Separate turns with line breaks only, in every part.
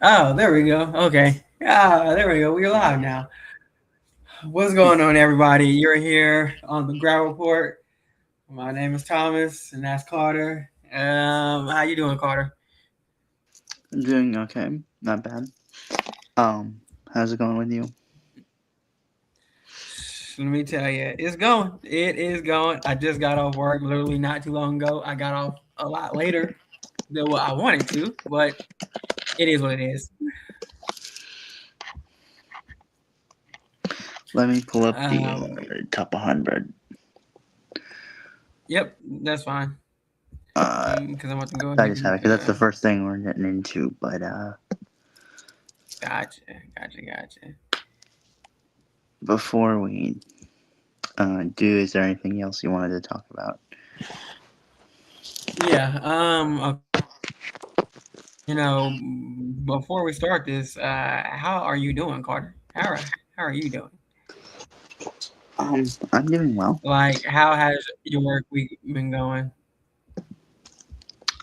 Oh, there we go. Okay. There we go. We're live now. What's going on, everybody? You're here on the Ground Report. My name is Thomas, and that's Carter. How you doing, Carter?
I'm doing okay, not bad. How's it going with you?
Let me tell you, it's going. It is going. I just got off work literally not too long ago. I got off a lot later than what I wanted to, but it is what it is.
Let me pull up the
Um,
top 100.
yep, that's fine.
Uh,
Because I'm about to go
I
ahead
just have
and
it because that's the first thing we're getting into. But
gotcha, gotcha.
before we do, is there anything else you wanted to talk about?
Yeah. Okay. Before we start this, how are you doing, Carter? How are you doing?
I'm doing well.
Like, how has your work week been going?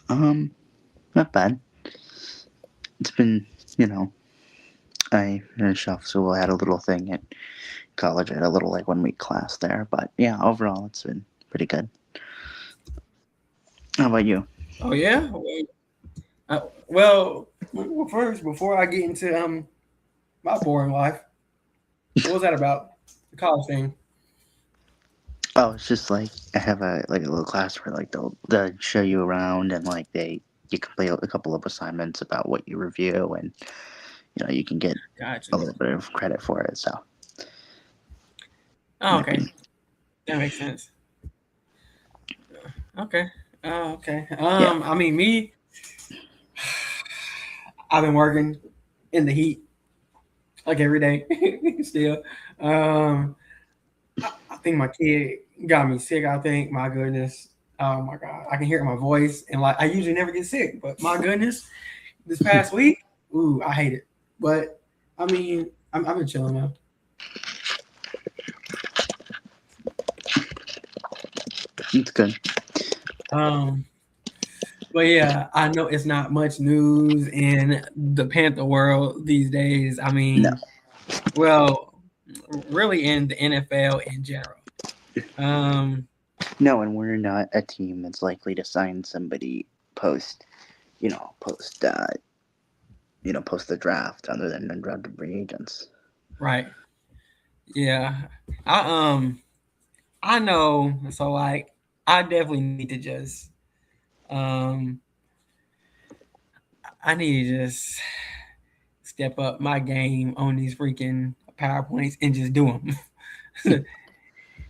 Um, Not bad. It's been, you know, I finished off school. I had a little thing at college. I had a little like 1 week class there, but yeah, overall it's been pretty good. How about you?
Oh yeah. Well, first, before I get into my boring life, what was that about? The college thing.
Oh, it's just like I have a little class where like they'll show you around and like you complete a couple of assignments about what you review and you can get
Gotcha.
a little bit of credit for it. So
Oh,
might
okay,
be
that makes sense. Okay. Okay.
yeah.
I mean, me, I've been working in the heat like every day still. Um, I think my kid got me sick. I think, my goodness, oh my god, I can hear it in my voice, and like I usually never get sick, but my goodness, this past week, ooh, I hate it. But I mean, I've been chilling though.
It's good.
Um, but yeah, I know it's not much news in the Panther world these days. I
No,
mean, well, really in the NFL in general. Um,
no, and we're not a team that's likely to sign somebody post post post the draft other than undrafted free agents.
right, yeah, I I know. So like, I definitely need to just um I need to just step up my game on these freaking PowerPoints and just do them.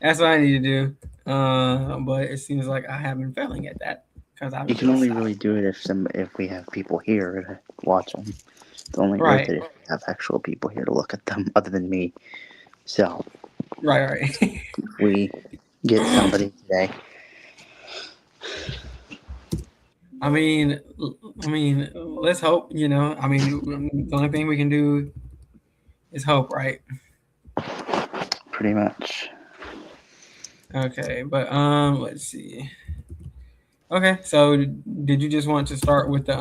That's what I need to do. But it seems like I have been failing at that because I've
You can
just
only really do it if we have people here to watch them. It's only worth
right,
it if we have actual people here to look at them, other than me. So
right.
if we get somebody today.
I mean, I mean, let's hope. I mean, the only thing we can do is hope, right?
Pretty much.
Okay, but let's see. Okay, so did you just want to start with the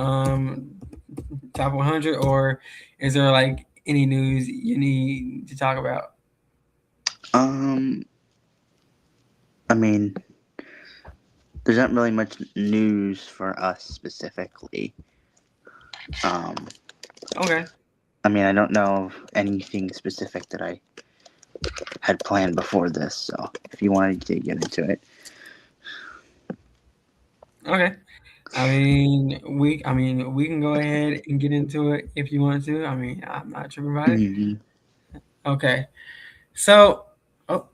top 100, or is there like any news you need to talk about?
Um, I mean, there's not really much news for us specifically. Um,
Okay,
I mean, I don't know of anything specific that I had planned before this. So if you wanted to get into it,
okay. I mean, we can go ahead and get into it if you want to. I mean, I'm not tripping about it.
mm-hmm.
Okay, so, oh,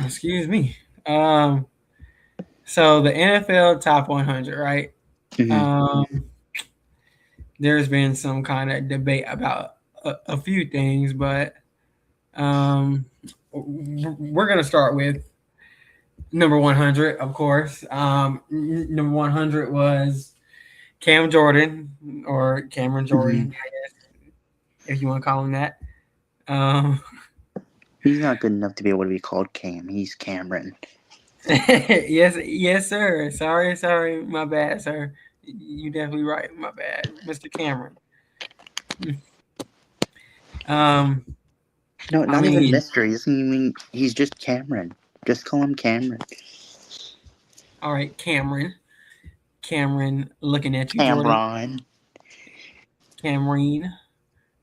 excuse me. Um, so the NFL top 100, right?
Mm-hmm.
Um, there's been some kind of debate about a few things, but um, we're gonna start with number 100, of course. Number 100 was Cam Jordan, or Cameron
Mm-hmm.
Jordan, if you want to call him that. Um,
He's not good enough to be able to be called Cam. He's Cameron.
yes, yes, sir. Sorry, my bad, sir. You definitely right. My bad, Mr. Cameron. Um,
No,
I
not even
mean,
Mister. He doesn't even. He's just Cameron. Just call him Cameron.
all right, Cameron. Cameron, looking at you, Jordan.
Cameron.
Cameron.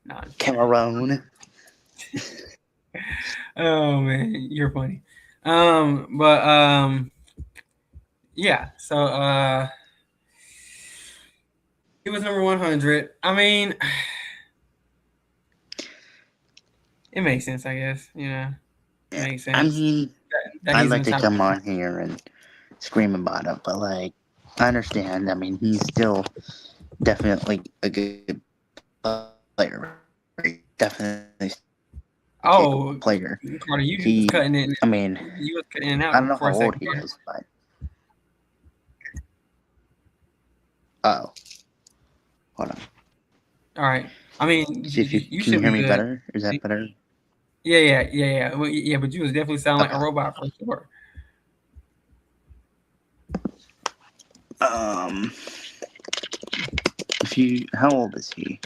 No, I'm just playing.
Cameron.
Oh man, you're funny. But yeah. So he was number 100. I mean, it makes sense, I guess. It
Yeah.
makes
I
sense
mean,
that
I'd
he's in
like
the
to
top.
come on here and scream about it, but like, I understand. I mean, he's still definitely a good player. Right? Definitely still a capable
Oh,
player.
Carter, you
He,
was cutting it.
I mean,
You was cutting it
I don't
out
know
for
how
a
old
second,
he
Carter.
is, but oh, hold on.
All right. I mean,
See if you
you
can you
should
hear
be
me
good.
better? Is that better?
Yeah. Well, yeah, but you was definitely sound like a
Okay.
robot for sure.
Um, if you, how old is he?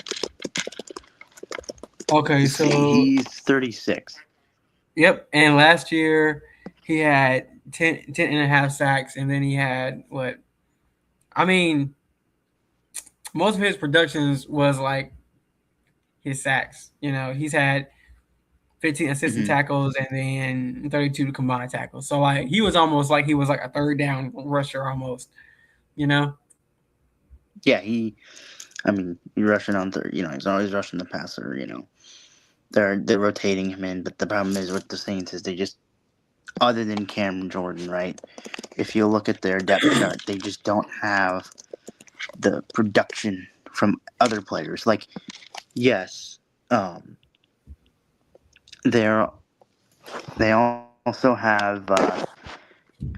Okay,
Let's see.
so
He's 36.
yep. And last year he had 10 and a half sacks, and then he had what? I mean, most of his productions was like his sacks. He's had 15 assists and
Hmm.
tackles, and then 32 combined tackles. So like he was almost like he was like a third down rusher almost. You know.
Yeah, he. I mean, you're rushing on third. He's always rushing the passer. They're rotating him in, but the problem is with the Saints is they just, other than Cameron Jordan, right? If you look at their depth chart, they just don't have the production from other players. Like, yes, they're they also have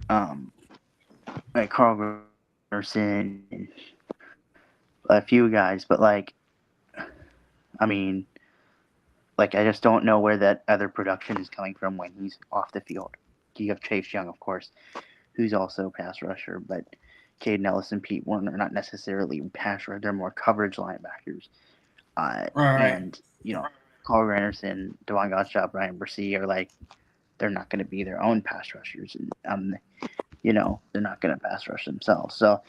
um, like Carl Granderson and a few guys, but like, I mean, like I just don't know where that other production is coming from when he's off the field. You have Chase Young, of course, who's also a pass rusher, but Caden Ellis and Pete Warner are not necessarily pass rusher; they're more coverage linebackers.
All right.
And Carl Granderson, Devon Gottschalk, Ryan Brissy are like, they're not going to be their own pass rushers, and they're not going to pass rush themselves. So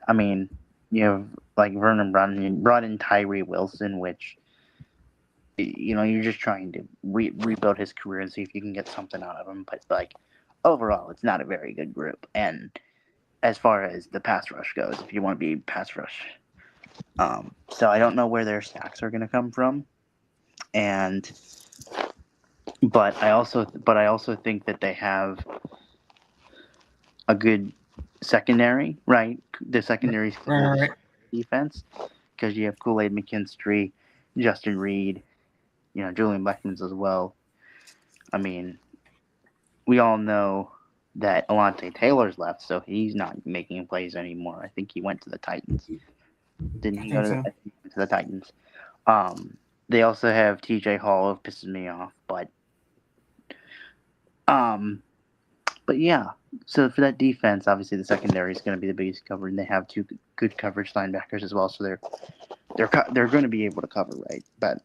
I mean, you have like Vernon Brown, you brought in Tyree Wilson, which you're just trying to rebuild his career and see if you can get something out of him. But like overall, it's not a very good group. And as far as the pass rush goes, if you want to be pass rush, so I don't know where their sacks are going to come from, and but I also think that they have a good secondary, right? The secondary is
Right.
clearly
Right.
defense because you have Kool Aid McKinstry, Justin Reed, Julian Blackmans as well. I mean, we all know that Alante Taylor's left, so he's not making plays anymore. I think he went to the Titans. Didn't
I
he go
think
to,
so.
I think he went to the Titans? They also have TJ Hall, who pisses me off, um, but yeah. So for that defense, obviously the secondary is going to be the biggest cover, and they have two good coverage linebackers as well. So they're going to be able to cover, right? But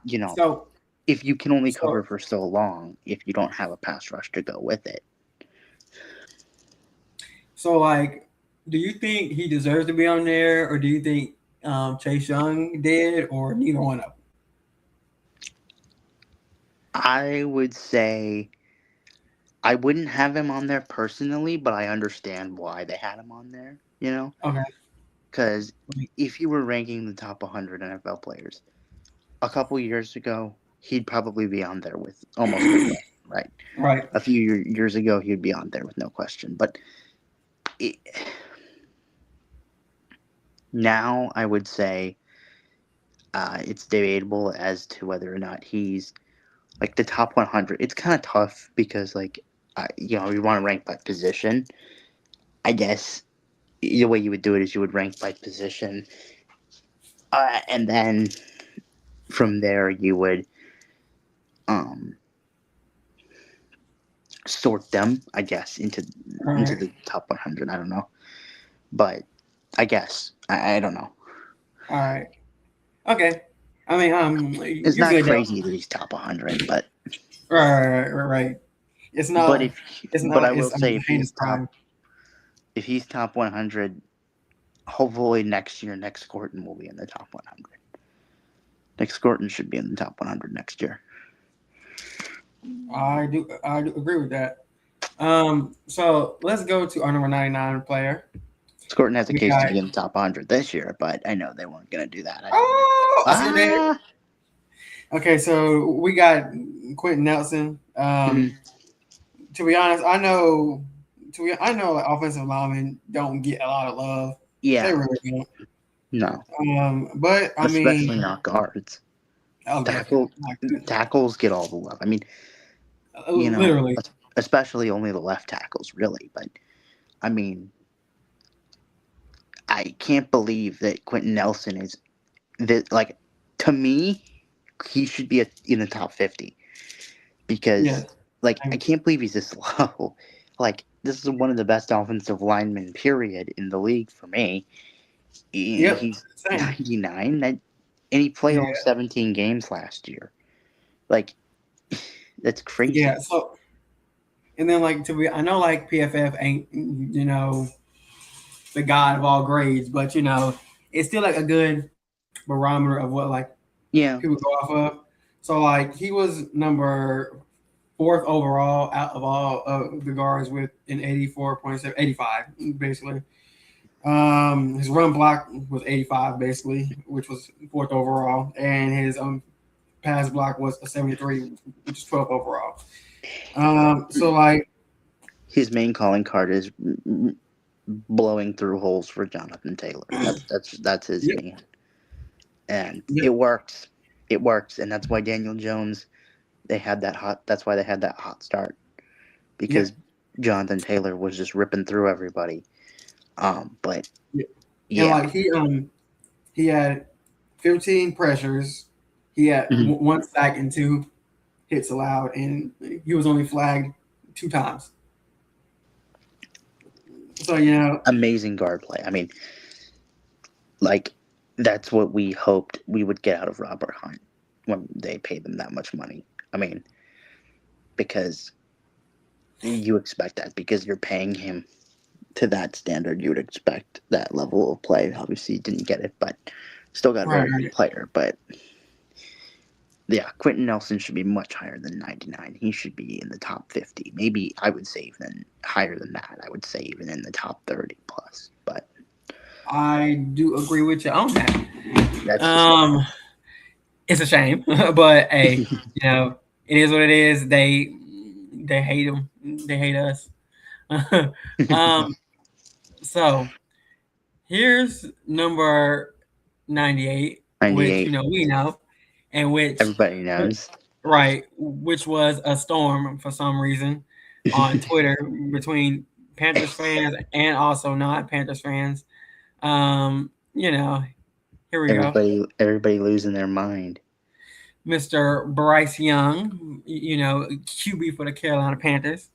you know,
So
if you can only
so
cover for so long, if you don't have a pass rush to go with it,
so like, do you think he deserves to be on there, or do you think Chase Young did, or neither one of them?
I would say I wouldn't have him on there personally, but I understand why they had him on there.
Okay.
Because if you were ranking the top 100 NFL players a couple years ago, he'd probably be on there with almost no question, right?
Right.
A few years ago, he'd be on there with no question. But it, now I would say it's debatable as to whether or not he's like the top 100. It's kind of tough because, like, you want to rank by position. I guess the way you would do it is you would rank by position, and then from there you would um, sort them, I guess, into
Right.
the top 100. I don't know, but I guess I don't know.
All right. Okay. I mean,
It's
you're
not
good though.
crazy that he's top 100,
Right. It's
but
not.
if
It's
but
not.
I will say
It's a heinous crime.
if he's top 100, hopefully next year, next Gordon will be in the top 100. Next Gordon should be in the top 100 next year.
I do agree with that. So let's go to our number 99 player.
Gordon has a
We
case to
got.
be in the top 100 this year, but I know they weren't going to do that.
Oh, I see you there.
Ah,
Okay, so we got Quentin Nelson.
mhm.
To be honest, I know. I know like offensive linemen don't get a lot of love. They
Yeah,
really don't.
no,
But I mean,
especially not guards.
oh yeah,
Tackle
like
tackles get all the love. I mean,
literally,
especially only the left tackles, really. But I mean, I can't believe that Quentin Nelson is that like to me, he should be in the top 50
yeah.
because like I
Same.
can't believe he's this low. Like this is one of the best offensive linemen period in the league for me.
Yep,
He's
same.
99 and he played
Yeah,
all 17 games last year. Like that's
yeah.
crazy.
So and then like to be, I know like PFF ain't the god of all grades, but it's still like a good barometer of what like
Yeah.
people go off of. So like he was number fourth overall out of all of the guards with an 84.7, 85 basically. His run block was 85 basically, which was fourth overall, and his pass block was a 73, which is 12th overall. So like
His main calling card is blowing through holes for Jonathan Taylor. That's his
yep,
main, and it
yep,
works. It works, and that's why Daniel Jones they had that hot. That's why they had that hot start because
yep,
Jonathan Taylor was just ripping through everybody. But
yep. And
yeah,
like he had 15 pressures, he had
mhm.
one sack and two hits allowed, and he was only flagged two times. So
Amazing guard play. I mean, like that's what we hoped we would get out of Robert Hunt when they paid them that much money. I mean, because you expect that because you're paying him to that standard, you would expect that level of play. Obviously, he didn't get it, but still got a
right,
very good
right.
player. But yeah, Quentin Nelson should be much higher than 99. He should be in the top 50. Maybe I would say even higher than that. I would say even in the top 30 plus. But
I do agree with you on that.
that's just me.
Um, it's a shame, but hey, it is what it is. They hate them. They hate us. um, so here's number 98, which
98.
we know, and which
Everybody knows.
right, which was a storm for some reason on Twitter between Panthers fans and also not Panthers fans. You know, here we go.
everybody losing their mind.
Mr. Bryce Young, QB for the Carolina Panthers.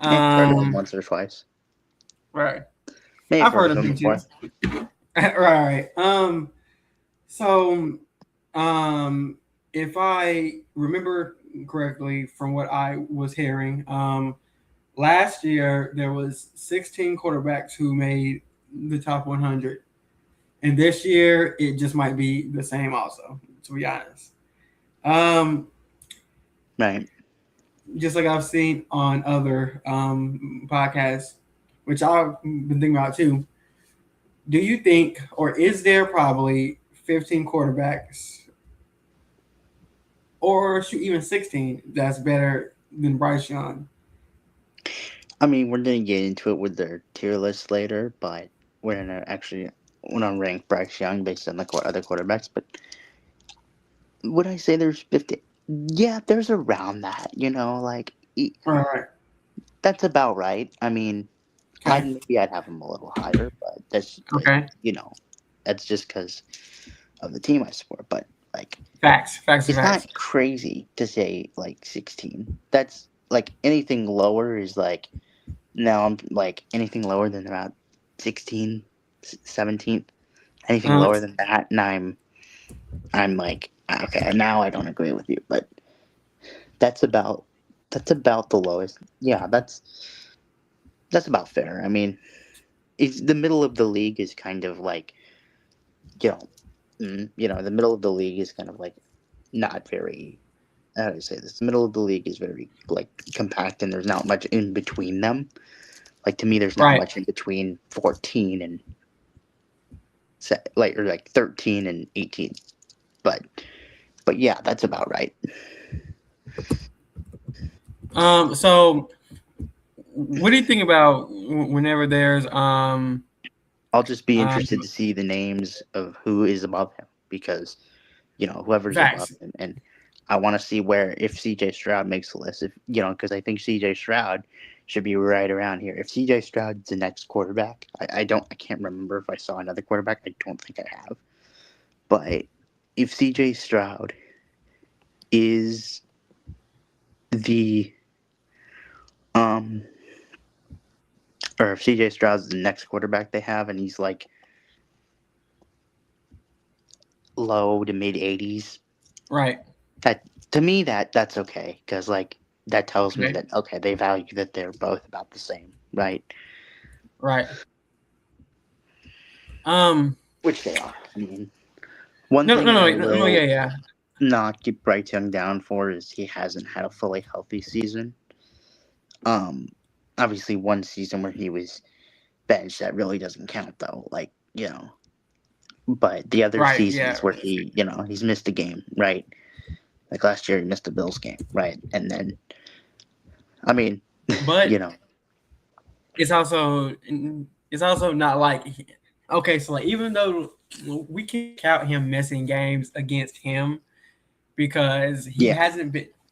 Yeah, I've heard of him
Um,
once or twice.
right.
May have
I've
heard
heard
of
of
him
him too.
before.
Right. So, um, if I remember correctly from what I was hearing, last year there was 16 quarterbacks who made the top 100, and this year it just might be the same. Also, to be honest, um,
Right.
just like I've seen on other podcasts, which I've been thinking about too. Do you think, or is there probably 15 quarterbacks, or shoot, even 16 that's better than Bryce Young?
I mean, we're gonna get into it with their tier list later, but we're gonna rank Bryce Young based on the other quarterbacks. But would I say there's 50? Yeah, there's around that. Like
All right.
that's about right. I mean,
Okay.
I'd have him a little higher, but
Okay.
you know, that's just because of the team I support. But like,
Facts. Facts.
it's
Facts.
not crazy to say like 16. That's like anything lower is like now I'm like anything lower than about 16, 17th. Anything
Um,
lower than that, and I'm I'm like, okay, now I don't agree with you, but that's about that's about the lowest. Yeah, that's about fair. I mean, it's the middle of the league is kind of like you know, the middle of the league is kind of like not very. How do I say this? The middle of the league is very like compact, and there's not much in between them. Like to me, there's not
Right.
much in between 14 and like or like 13 and 18. But yeah, that's about right.
So what do you think about whenever there's
I'll just be
um
interested to see the names of who is above him because whoever's above
facts?
him, and I want to see where if CJ Stroud makes the list. If because I think CJ Stroud should be right around here. If CJ Stroud's the next quarterback, I can't remember if I saw another quarterback. I don't think I have, but if CJ Stroud is the um or if CJ Stroud's the next quarterback they have, and he's like low to mid 80s,
Right.
that to me that's okay because like that tells me
Okay.
that okay they value that they're both about the same, right?
Right. Um.
Which they are. I mean, one
No.
thing
No.
that
No.
I
No. No. Yeah.
will
Yeah.
not keep Bryce Young down for is he hasn't had a fully healthy season. Um, Obviously one season where he was benched that really doesn't count though. Like but the other
Right. Yeah.
seasons where he's missed a game, right? Like last year he missed the Bills game, right? And then I mean,
But
you know,
it's also not like okay. So like even though we can count him missing games against him because
yeah.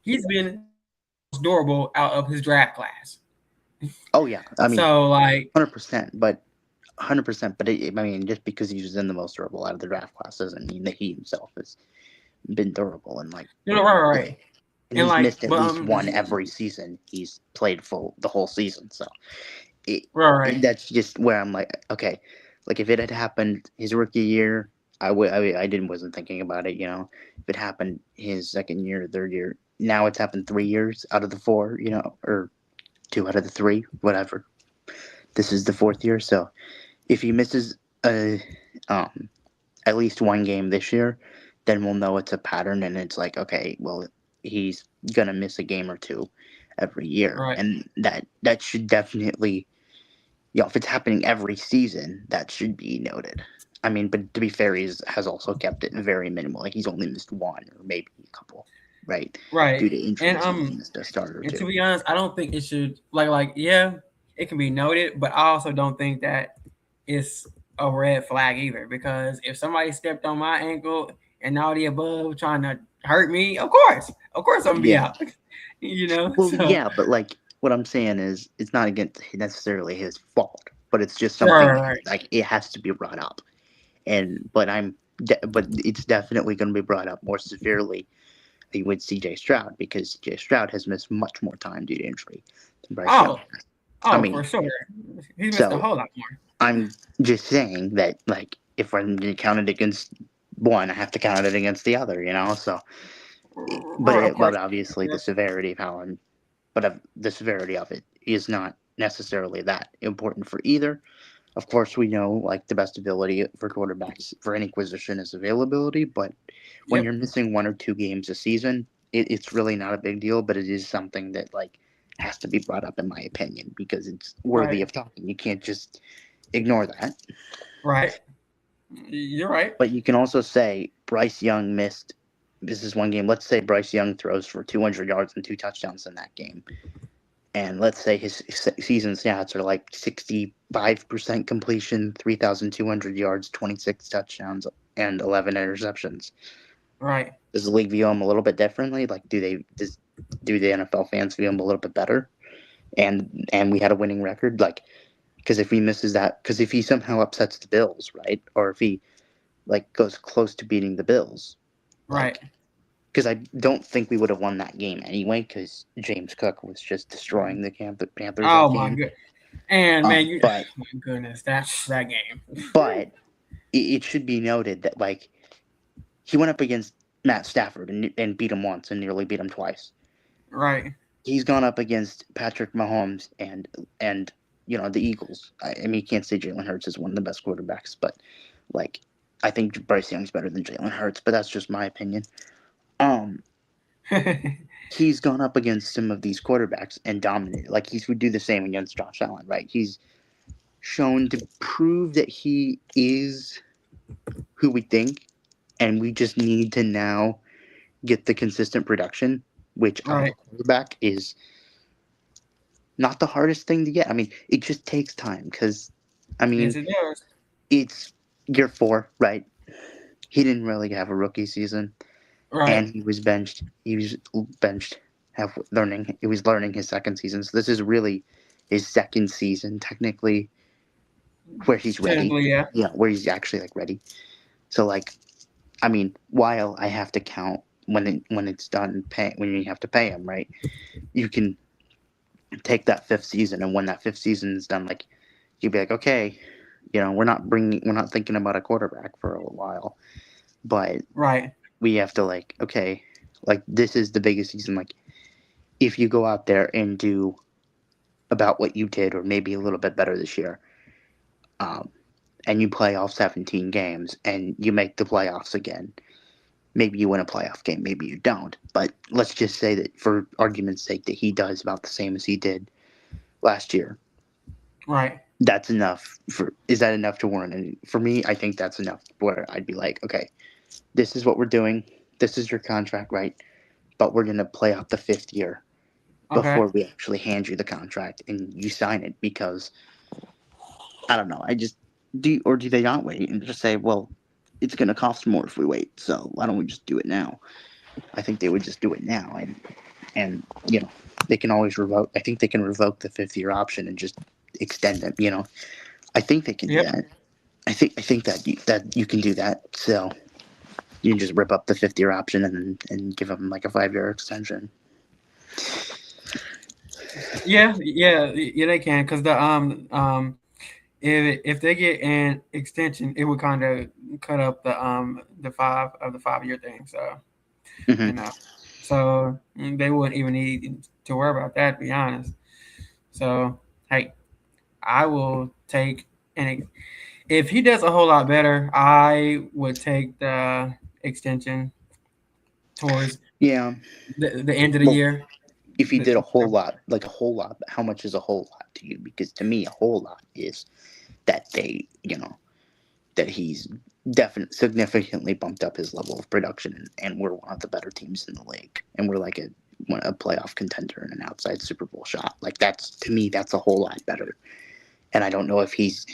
he's been the most durable out of his draft class.
Oh yeah. I mean,
So like
100%, but 100%. But I mean, just because he was in the most durable out of the draft class doesn't mean that he himself has been durable and like
right,
you know,
right.
and
And
he's
like
missed at
but
least one every season. He's played full the whole season, so it,
right.
that's just where I'm like, okay, like if it had happened his rookie year, I didn't wasn't thinking about it. If it happened his second year, third year, now it's happened 3 years out of the four, or two out of the three, whatever. This is the fourth year, so if he misses a um at least one game this year, then we'll know it's a pattern, and it's like, okay, well, he's gonna miss a game or two every year,
Right.
and that should definitely, if it's happening every season, that should be noted. I mean, but to be fair, he has also kept it very minimal. Like he's only missed one or maybe a couple, right?
Right.
Due to
And
injuries, he's missed a start or
and to
two.
be honest, I don't think it should yeah, it can be noted, but I also don't think that it's a red flag either because if somebody stepped on my ankle and all the above trying to hurt me, of course I'm gonna be
Yeah.
out. you know,
Well,
so
yeah, but like what I'm saying is, it's not against necessarily his fault, but it's just something
right,
that
right,
like it has to be brought up. And but it's definitely going to be brought up more severely with C.J. Stroud because C.J. Stroud has missed much more time due to injury than Bryce Young
oh,
has. I
oh, for
mean,
sure, he missed a
so
whole lot more.
I'm just saying that like if I'm going to count it against one, I have to count it against the other, So,
Right, of
but
course, of
obviously the
course.
severity of how I'm, but of the severity of it is not necessarily that important for either. Of course, we know like the best ability for quarterbacks for any position is availability, but when
Yep,
you're missing one or two games a season, it's really not a big deal. But it is something that like has to be brought up, in my opinion, because it's worthy
right,
of talking. You can't just ignore that.
right. You're right.
But you can also say Bryce Young missed. This is one game. Let's say Bryce Young throws for 200 yards and two touchdowns in that game. And let's say his season stats are like 65% completion, 3,200 yards, 26 touchdowns, and 11 interceptions.
Right,
Does the league view him a little bit differently? Like, do the NFL fans view him a little bit better? And we had a winning record, like, because if he misses that, because if he somehow upsets the Bills, right, or if he like goes close to beating the Bills,
right.
like, because I don't think we would have won that game anyway, because James Cook was just destroying the Panthers that
Oh my
game.
good. And man,
But
my goodness, that's that game.
but it should be noted that like he went up against Matt Stafford and beat him once and nearly beat him twice.
Right.
He's gone up against Patrick Mahomes and the Eagles. I mean, you can't say Jalen Hurts is one of the best quarterbacks, but like I think Bryce Young's better than Jalen Hurts, but that's just my opinion. Um, he's gone up against some of these quarterbacks and dominated. Like he would do the same against Josh Allen, right? He's shown to prove that he is who we think, and we just need to now get the consistent production, which out of a
Right.
quarterback is not the hardest thing to get. I mean, it just takes time because, I
Yes,
mean,
it does.
it's year 4, right? He didn't really have a rookie season,
Right.
and he was benched. He was benched, learning. He was learning his second season. So this is really his second season, technically, where he's ready.
Technically, yeah.
Yeah, where he's actually like ready. So like, I mean, while I have to count when it's done, when you have to pay him, right? You can take that fifth season, and when that fifth season is done, like you'd be like, okay, we're not thinking about a quarterback for a while, but
Right.
we have to like, okay, like this is the biggest season. Like if you go out there and do about what you did, or maybe a little bit better this year, um, and you play all 17 games and you make the playoffs again, maybe you win a playoff game, maybe you don't. But let's just say that for argument's sake that he does about the same as he did last year.
Right.
That's enough for is that enough to warrant it? For me, I think that's enough where I'd be like, okay, this is what we're doing. This is your contract, right? But we're gonna play out the fifth year
Okay.
before we actually hand you the contract and you sign it because I don't know. I just do they not wait and just say, well, it's gonna cost more if we wait, so why don't we just do it now? I think they would just do it now and they can always revoke. I think they can revoke the fifth year option and just extend it. I think they can do
Yep.
that. I think that you can do that. So you can just rip up the fifth year option and give them like a 5 year extension.
Yeah. Yeah. Yeah. They can because if they get an extension, it would kind of cut up the 5 year thing. So you
Hmm.
know, so they wouldn't even need to worry about that. To be honest. So hey, I will take an. If he does a whole lot better, I would take the extension towards
Yeah.
the end of the
Well,
year.
if he
The-
did a whole lot, like a whole lot, how much is a whole lot to you? Because to me, a whole lot is that that he's definitely significantly bumped up his level of production, and we're one of the better teams in the league, and we're like a playoff contender and an outside Super Bowl shot. Like that's to me, that's a whole lot better. And I don't know if he's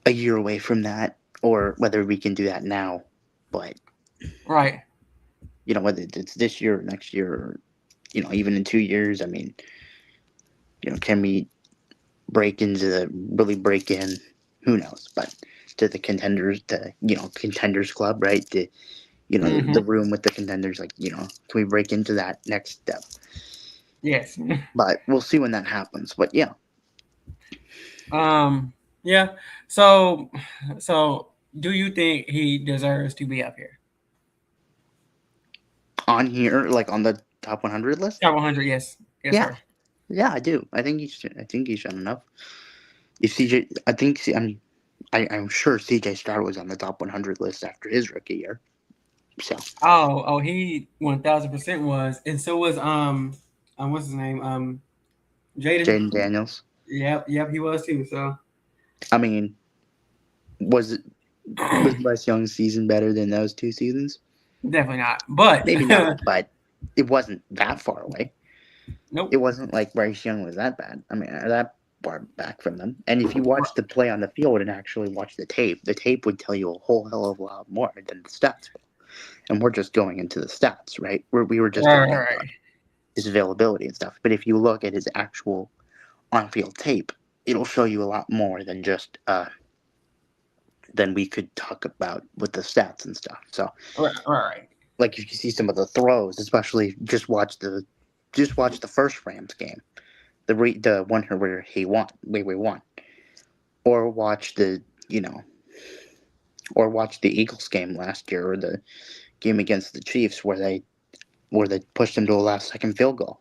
a year away from that or whether we can do that now, but
right.
whether it's this year or next year or even in 2 years. I mean, can we really break in? Who knows? But to the contenders, contenders club, right? The
Hmm.
room with the contenders, like can we break into that next step?
Yes.
But we'll see when that happens. But yeah,
um. Yeah. So, so do you think he deserves to be up here?
on here, like on the top 100 list.
Top 100. Yes. Yes,
Yeah,
sir.
yeah, I do. I think he's shown enough. If CJ, I think I'm sure CJ Star was on the top 100 list after his rookie year. So
Oh, he 1000% was, and so was what's his name? Jaden.
Jaden Daniels.
Yep, yep, he was too. So
I mean, was it was Bryce Young's season better than those 2 seasons?
definitely not. But
Maybe not, but it wasn't that far away. It
nope.
wasn't like Bryce Young was that bad. I mean, that far back from them. And if you watch the play on the field and actually watch the tape would tell you a whole hell of a lot more than the stats. And we're just going into the stats, right? We were just
Right,
talking
right,
about his availability and stuff. But if you look at his actual on-field tape, it'll show you a lot more than we could talk about with the stats and stuff. So,
right, right.
like if you see some of the throws, especially just watch the first Rams game, the one where he won, we won, or watch the or watch the Eagles game last year, or the game against the Chiefs where they pushed them to a last second field goal.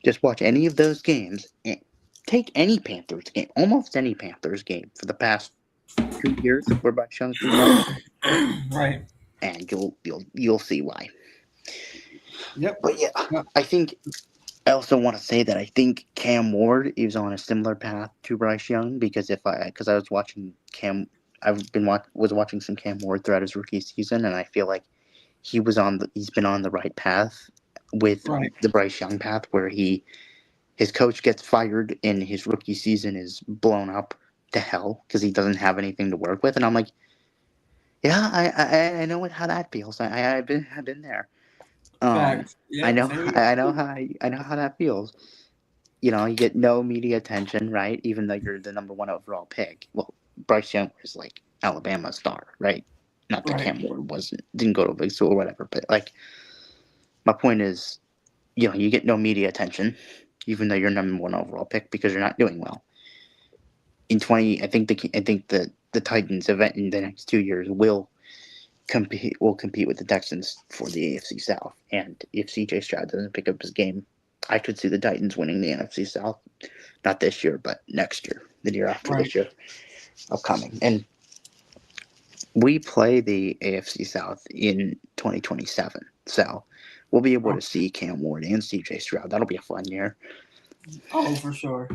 Just watch any of those games and take any Panthers game, almost any Panthers game for the past 2 years where Bryce Young's been playing,
Right.
and you'll see why.
Yep.
But yeah,
Yep.
I think I also want to say that I think Cam Ward is on a similar path to Bryce Young because I was watching Cam, was watching some Cam Ward throughout his rookie season, and I feel like he's been on the right path with
Right.
the Bryce Young path where his coach gets fired and his rookie season is blown up to hell because he doesn't have anything to work with, and I'm like, yeah, I know how that feels. I've been there. Um,
Facts.
I
Yep.
know
Same here.
I know how that feels. You get no media attention, right? Even though you're the number one overall pick. Well, Bryce Young was like Alabama's star, right? Not that
Right.
Cam Ward didn't go to a big school or whatever, but like my point is, you get no media attention, even though you're number one overall pick because you're not doing well. In 20, I think the Titans event in the next 2 years will compete with the Texans for the AFC South. And if CJ Stroud doesn't pick up his game, I could see the Titans winning the NFC South. Not this year, but next year, the year after
Right.
this year, upcoming. And we play the AFC South in 2027. So we'll be able
Oh,
to see Cam Ward and CJ Stroud. That'll be a fun year.
oh, for sure.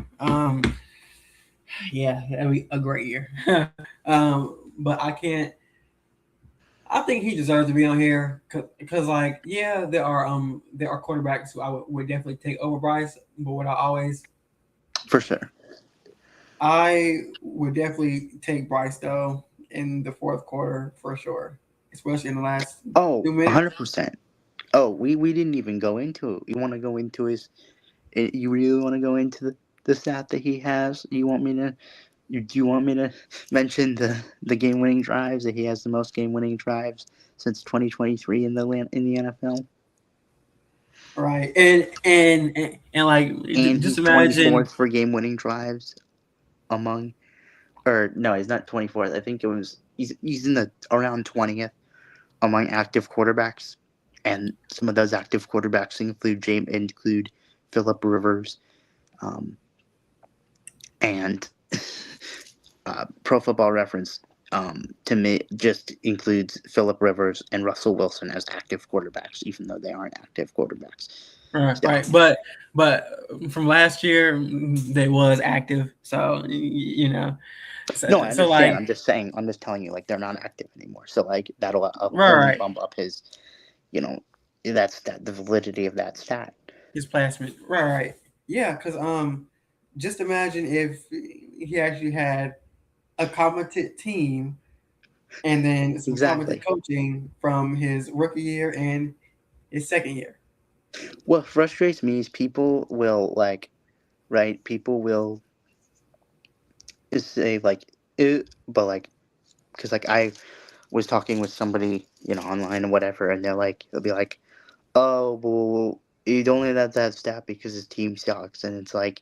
Yeah, that'd be a great year. But I can't. I think he deserves to be on here because, like, yeah, there are quarterbacks who I would definitely take over Bryce, but what
For sure.
I would definitely take Bryce though in the fourth quarter for sure, especially in the last
Oh,
2 minutes.
100%. Oh, we didn't even go into it. You want to go into you really want to go into the stat that he has? Do you want me to mention the game winning drives that he has the most game winning drives since 2023 in the NFL,
Right, and like
and
just
he's
imagine.
24th for game winning drives among, or no, he's not 24th. I think he's in the around 20th among active quarterbacks, and some of those active quarterbacks include Philip Rivers, um, and Pro Football Reference to me just includes Philip Rivers and Russell Wilson as active quarterbacks, even though they aren't active quarterbacks.
Right,
So
right, but from last year they was active, so so,
no, I
so
understand.
like
I'm just telling you, like they're not active anymore. So like that'll
right,
only
right,
bump up you know, the validity of that stat.
his placement, right, right, yeah, because just imagine if he actually had a competent team and then some competent
Exactly.
coaching from his rookie year and his second year.
What frustrates me is people will right? People will say but like because like I was talking with somebody online or whatever, and they'll be like, oh, well, you only let that stat because his team sucks. And it's like,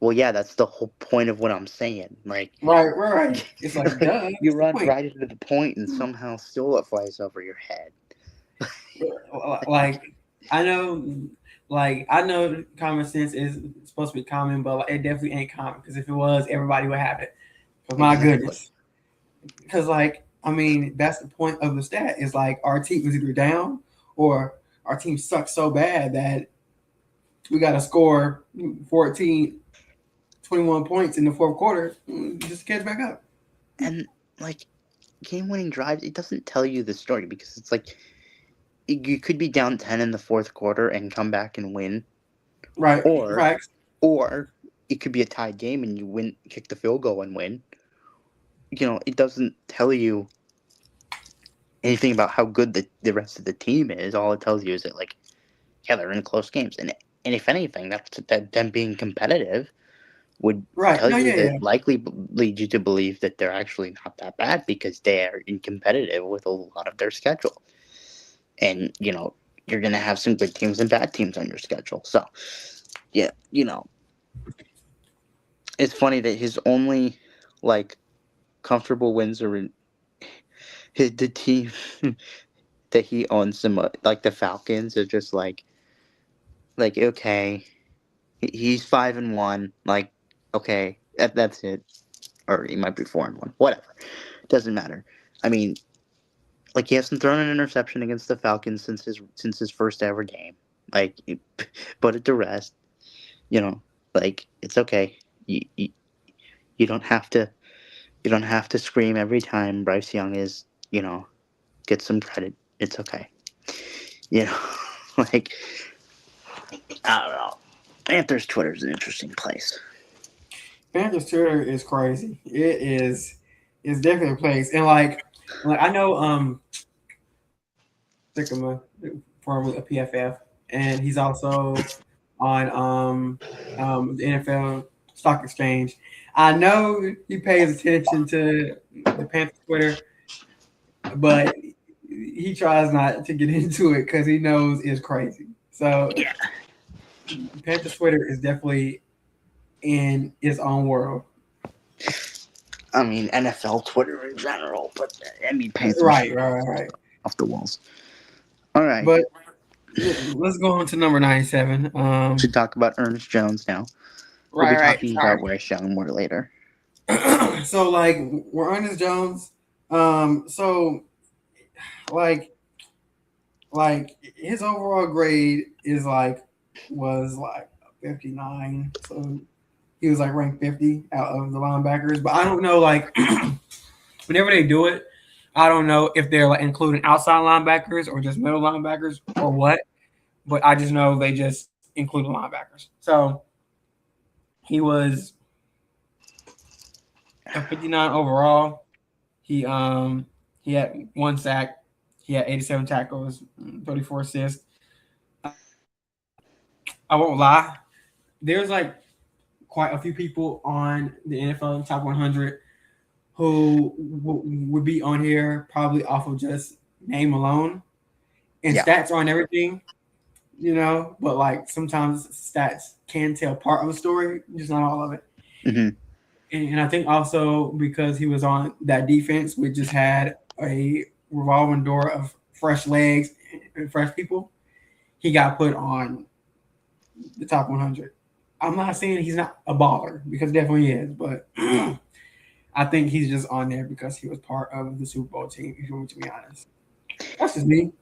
well, yeah, that's the whole point of what I'm saying. Like,
Right, right, right. It's like,
like
duh,
you
that's the
run
point.
right into the point and somehow still it flies over your head.
Like I know, like I know, common sense is supposed to be common, but like, it definitely ain't common. Because if it was, everybody would have it. But my
Exactly.
goodness, because like I mean, that's the point of the stat. Is like our team is either down or our team sucks so bad that we got to score 14, 21 points in the fourth quarter just to catch back up.
And like game winning drives, it doesn't tell you the story because it's like you could be down 10 in the fourth quarter and come back and win,
Right,
or
right,
or it could be a tied game and you kick the field goal and win. It doesn't tell you anything about how good the rest of the team is. All it tells you is that yeah, they're in close games, and if anything, that them being competitive would
right.
tell
No,
you
yeah, yeah.
that likely lead you to believe that they're actually not that bad because they are in competitive with a lot of their schedule, and you're gonna have some good teams and bad teams on your schedule. So yeah, it's funny that his only like comfortable wins are the team that he owns, like the Falcons, are just like okay, he's 5-1. Like okay, that's it. Or he might be 4-1. Whatever, doesn't matter. I mean, like he hasn't thrown an interception against the Falcons since his first ever game. Like, put it to rest. You know, like it's okay. You don't have to scream every time Bryce Young is get some credit. It's okay. You know, like I don't know. Panthers Twitter is an interesting place.
Panthers Twitter is crazy. It is. It's definitely a place, and like I know Sycamore, formerly a PFF, and he's also on the NFL Stock Exchange. I know he pays attention to the Panthers Twitter, but he tries not to get into it because he knows it's crazy. So
Yeah.
Panthers Twitter is definitely in its own world.
I mean NFL Twitter in general, but I mean Panthers
Right.
off the walls. All right.
But let's go on to number 97.
Should talk about Ernest Jones now. We'll be
Right.
talking
Sorry.
about Bryce Young more later.
So like we're Ernest Jones. So like his overall grade is was like 59. So he was like ranked 50 out of the linebackers. But I don't know whenever they do it, I don't know if they're like including outside linebackers or just middle linebackers or what. But I just know they just included linebackers. So he was a 59 overall. He had one sack. He had 87 tackles, 34 assists. I won't lie. There's like quite a few people on the NFL top 100 who would be on here probably off of just name alone, and
Yeah.
stats aren't everything, But like sometimes stats can tell part of a story, just not all of it.
Mm-hmm.
And I think also because he was on that defense, we just had a revolving door of fresh legs and fresh people. He got put on the top 100. I'm not saying he's not a baller because definitely is, but I think he's just on there because he was part of the Super Bowl team. If you want me to be honest, that's just me.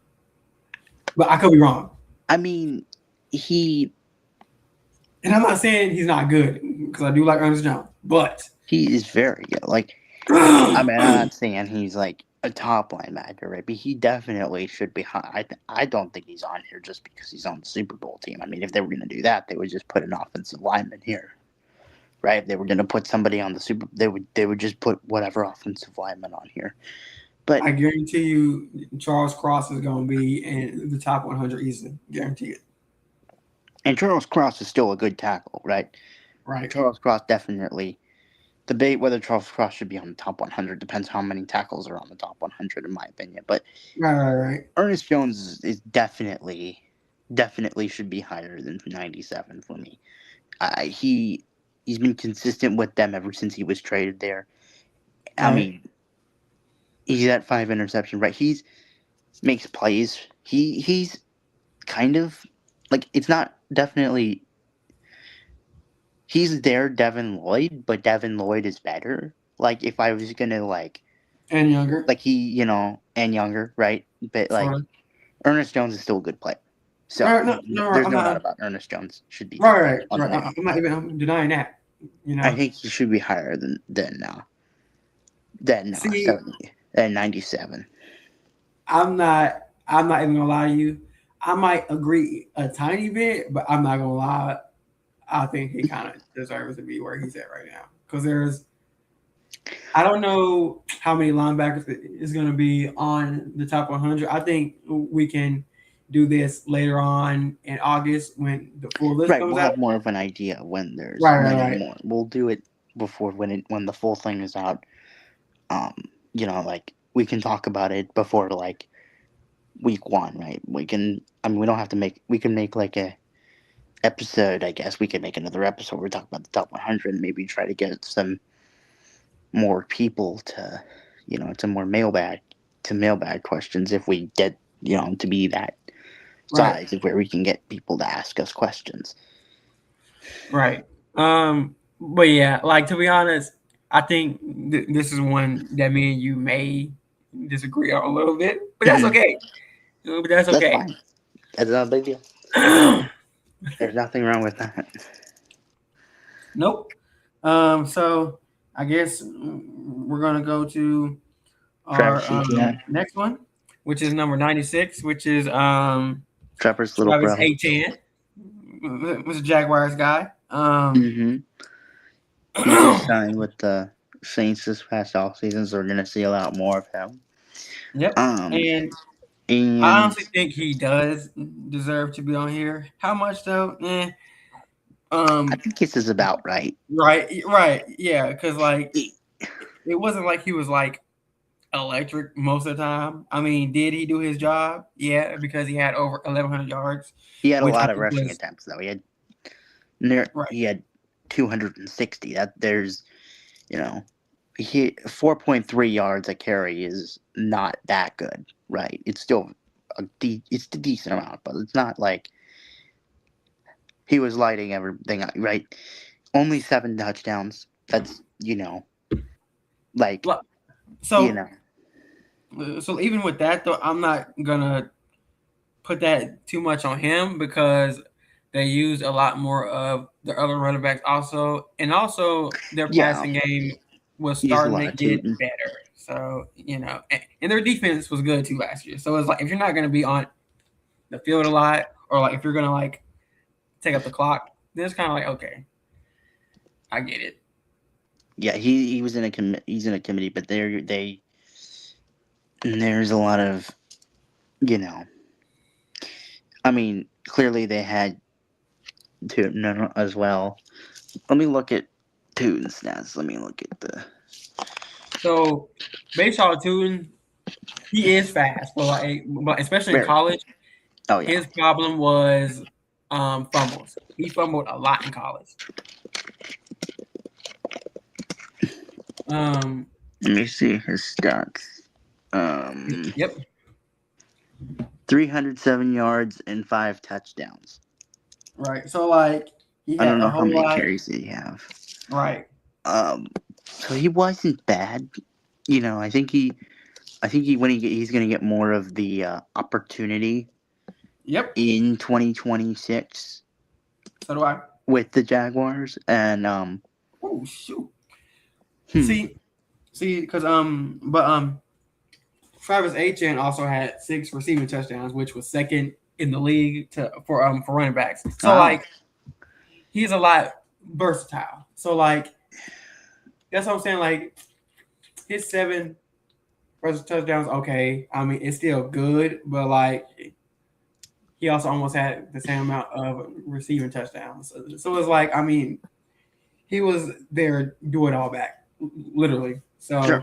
But I could be wrong.
I mean,
and I'm not saying he's not good because I do like Ernest Jones, but
he is very good. Like, I mean, I'm not saying he's like a top linebacker, right? But he definitely should be high. I don't think he's on here just because he's on the Super Bowl team. I mean, if they were going to do that, they would just put an offensive lineman here, right? If they were going to put somebody on the they would just put whatever offensive lineman on here. But
I guarantee you, Charles Cross is going to be in the top 100 easily. Guarantee it.
And Charles Cross is still a good tackle, right?
Right.
Charles Cross definitely. Debate whether Charles Cross should be on the top 100 depends how many tackles are on the top 100, in my opinion. But
Right.
Ernest Jones is definitely should be higher than 97 for me. He's been consistent with them ever since he was traded there. I mean, he's at 5 interception, right? He's makes plays. He's kind of like it's not definitely. He's their Devin Lloyd, but Devin Lloyd is better. Like if I was gonna
and younger,
like he and younger, right? But like Ernest Jones is still a good player. So there's no doubt about Ernest Jones should be
right. I'm not even denying that.
I think he should be higher than 97.
I'm not even gonna lie to you. I might agree a tiny bit, but I'm not gonna lie. I think he kind of deserves to be where he's at right now because I don't know how many linebackers is going to be on the top 100. I think we can do this later on in August when the full list comes
we'll
out.
have more of an idea when there's
right.
more. We'll do it before when the full thing is out. Like we can talk about it before like week 1, right? We can. I mean, we don't have to make. We can make like a episode. I guess we can make another episode where we talk about the top 100 and maybe try to get some more people to, to more mailbag to mailbag questions if we get, to be that
Right.
size of where we can get people to ask us questions.
Right. But yeah, like to be honest, I think this is one that me and you may disagree on a little bit, but that's okay. But that's
That's
okay.
fine. That's not a big deal. There's nothing wrong with that.
Nope. So I guess we're gonna go to our
Travis Etienne,
next one, which is number 96, which is
Trevor's little
Travis
brother.
Etienne, was a Jaguars guy.
Mm-hmm. He just signed with the Saints this past offseason, so we're gonna see a lot more of him.
Yep.
Um,
And I
and
honestly think he does deserve to be on here. How much though?
I think this is about right.
Right, yeah, because like it wasn't like he was like electric most of the time. I mean, did he do his job? Yeah, because he had over 1,100 yards,
He had a
which I
lot of
think
rushing
was
attempts though.
right.
He had 260. You know, he 4.3 yards a carry is not that good, right? It's still it's a decent amount, but it's not like he was lighting everything up, right? Only 7 touchdowns. That's like
Look,
you
So,
know,
so even with that though, I'm not gonna put that too much on him because they used a lot more of the other running backs also, and also their
yeah,
passing game was
he used a
starting
lot
to
of
get
Tootin.
better. So and their defense was good too last year. So it's like if you're not gonna be on the field a lot, or like if you're gonna like take up the clock, then it's kind of like okay, I get it.
Yeah, he was in he's in a committee, but there's a lot of you know. I mean, clearly they had Tootin as well. Let me look at Tootin's stats. Let me look at the.
So based on Tootin, he is fast, but especially in
Very.
college,
Oh yeah.
his problem was fumbles. He fumbled a lot in college. Um,
Let me see his stats. Um,
yep,
307 yards and 5 touchdowns.
right. So like he
I
had
don't
a
know how
whole
many
lot,
carries did he have.
right?
Um, so he wasn't bad. I think he's gonna get more of the opportunity
Yep.
in 2026
So do I.
with the Jaguars, and
Oh shoot.
hmm,
See, because Travis Etienne also had 6 receiving touchdowns, which was second in the league for running backs. So
wow,
like he's a lot versatile. So like that's what I'm saying. Like his 7 touchdowns, okay. I mean it's still good, but like he also almost had the same amount of receiving touchdowns. So it's like I mean he was there do it all back, literally.
sure,
So,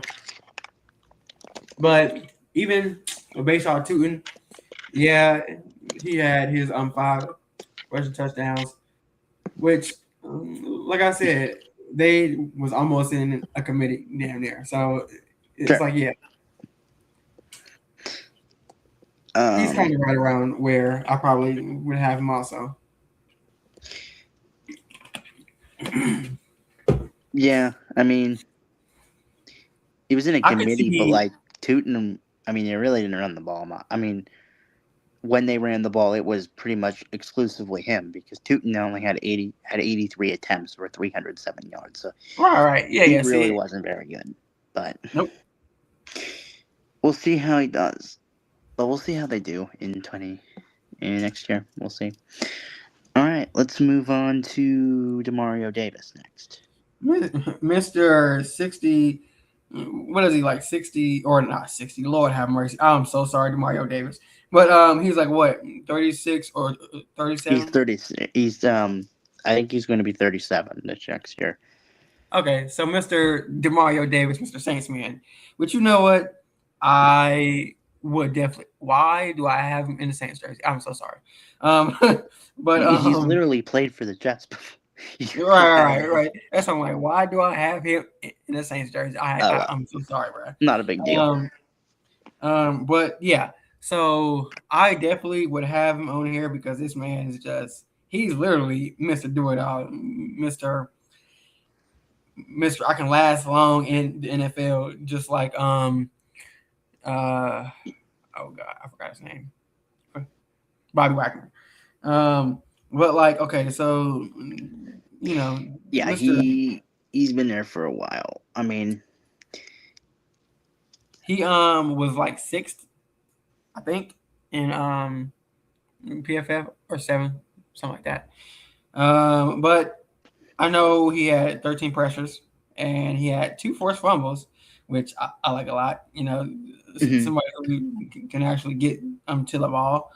but even based on Tootin, yeah, he had his 5 rushing touchdowns, which, like I said, they was almost in a committee damn near. So it's
sure.
like yeah, he's
Um,
kind of right around where I probably would have him also.
yeah, I mean, he was in a
I could
committee, but
see
like Tootin, I mean, they really didn't run the ball. I mean, when they ran the ball, it was pretty much exclusively him because Tootin only had 83 attempts for 307 yards, so
right, yeah,
he
yeah.
really
See,
wasn't very good. But
nope.
we'll see how he does. But we'll see how they do in next year. We'll see. All right, let's move on to Demario Davis next.
Mr. 60, what is he like 60 or not 60? Lord have mercy. I'm so sorry to Mario Davis. But he's like what 36 or
He's
37?
30. I think he's going to be 37 this next year.
Okay, so Mr. Demario Davis, Mr. Saints man. But you know what? I would definitely. Why do I have him in the Saints jersey? I'm so sorry. Um, but
He's literally played for the Jets before.
right. That's why I'm like, why do I have him in the Saints jersey?
Oh well,
I'm so sorry, bro.
not a big deal.
Um, But yeah, so I definitely would have him on here because this man is he's literally Mr. Do It All, Mr. I can last long in the NFL, just like uh oh god, I forgot his name, Bobby Wagner. Um, but like okay, so you know,
Yeah,
Mr.
he's been there for a while. I mean,
He was like sixth, I think, in PFF or seven, something like that. But I know he had 13 pressures and he had two forced fumbles, which I like a lot. You know,
mhm.
somebody who can actually get to the ball.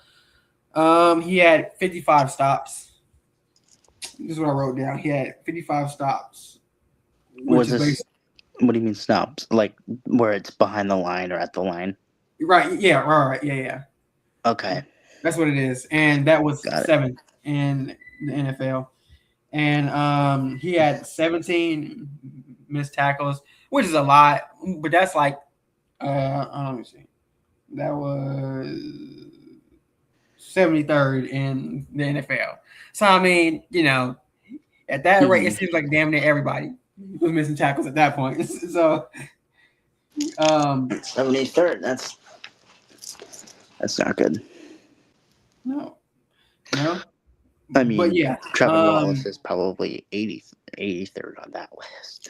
He had 55 stops. This is what I wrote down. He had 55 stops, which
Was
is
this?
basically
What do you mean stops? Like where it's behind the line or at the line?
right. Yeah, right, yeah, yeah.
Okay,
That's what it is, and that was
got it.
seventh in the NFL. And he had 17 missed tackles, which is a lot, but that's like let me see, that was 73rd in the NFL. So I mean, at that rate, it
Hmm.
seems like damn near everybody was missing tackles at that point. So um,
73rd. That's not good.
no, no,
I
but
mean,
yeah,
Trevor Wallace
um,
is probably 83rd on that list.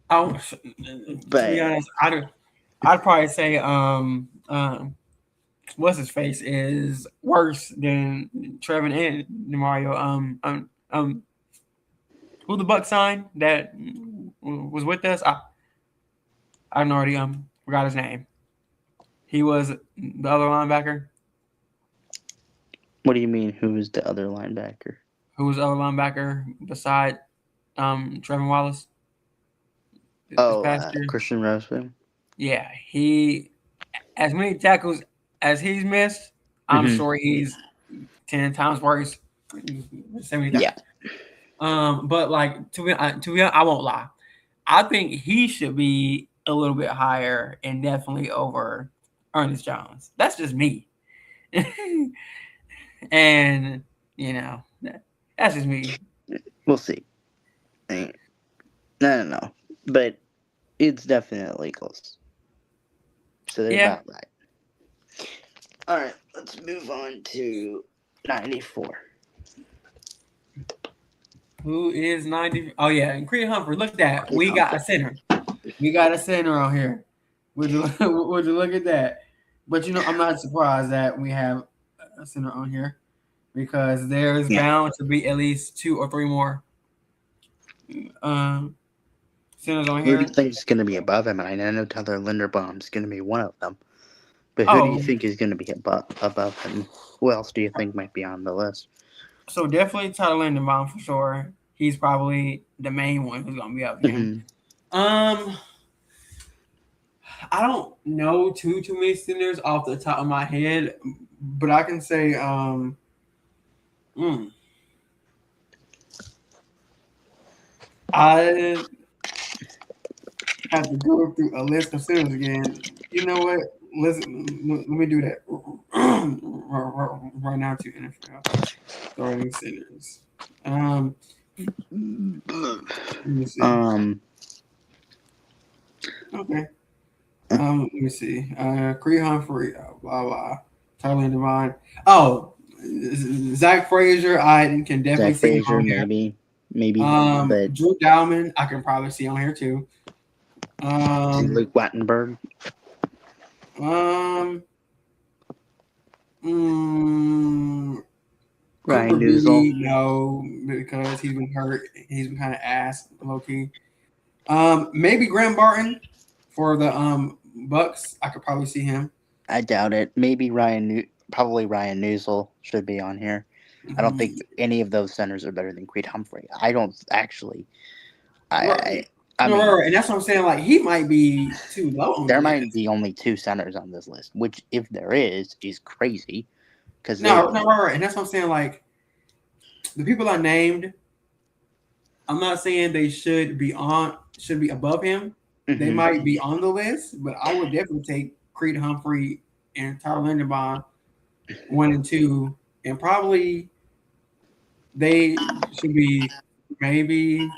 I, to be
But
honest, I'd probably say what's his face is worse than Trevin and Mario. Who the Buck signed that was with us? I already forgot his name. He was the other linebacker.
what do you mean? Who is the other linebacker?
Who was the other linebacker beside Trevin Wallace this
Oh,
past year?
Christian Roseman.
Yeah, he as many tackles as he's missed. I'm
Hmm.
sure he's 10 times worse. 70 times.
Yeah.
But like to be honest, I won't lie. I think he should be a little bit higher and definitely over Ernest Jones. That's just me. And you know, that's just me.
We'll see. I don't know. But it's definitely close. So they're
Yeah.
about right. Alright, let's move on to 94.
Who is 90? Oh yeah, and Creed Humphrey. Look at that.
Creed
We got a
Humphrey.
center. We got a center on here. Would you would you look at that? But I'm not surprised that we have a center on here because there's
Yeah.
bound to be at least two or three more um centers on
Who do you
here.
think is going to be above him? And I know Tyler Linderbaum's going to be one of them. But who do you
Oh,
think is going to be above him? Who else do you think might be on the list?
so definitely Tyler Lindenbaum for sure. He's probably the main one who's gonna be up here.
Hmm.
Um, I don't know too many centers off the top of my head, but I can say mm, I have to go through a list of centers again. You know what? Let me do that right now to NFL starting centers. Um, let me see.
Um.
Okay. Let me see. Creed Humphrey, blah blah. Tyler Devine. Oh, Zach Frazier, I can definitely
Zach
see him
Frazier,
on here.
maybe, but
Drew Dowman, I can probably see on here too. Um,
Luke Wattenberg.
um, mm,
Ryan
Cooper
Newsel.
Beatty, no, because he's been hurt. He's been kind of ass, low key. Maybe Graham Barton for the Bucks. I could probably see him.
I doubt it. Maybe probably Ryan Newsel should be on here. I don't think any of those centers are better than Creed Humphrey. I don't actually. I I,
Right.
I
No,
mean,
right, and that's what I'm saying. Like he might be too low on the
there might
list.
be only two centers on this list, which, if there is crazy. Because
No, no, right, and that's what I'm saying. Like the people I named, I'm not saying they should be above him. They
hmm
might be on the list, but I would definitely take Creed Humphrey and Tyler Linderbaum 1 and 2, and probably they should be maybe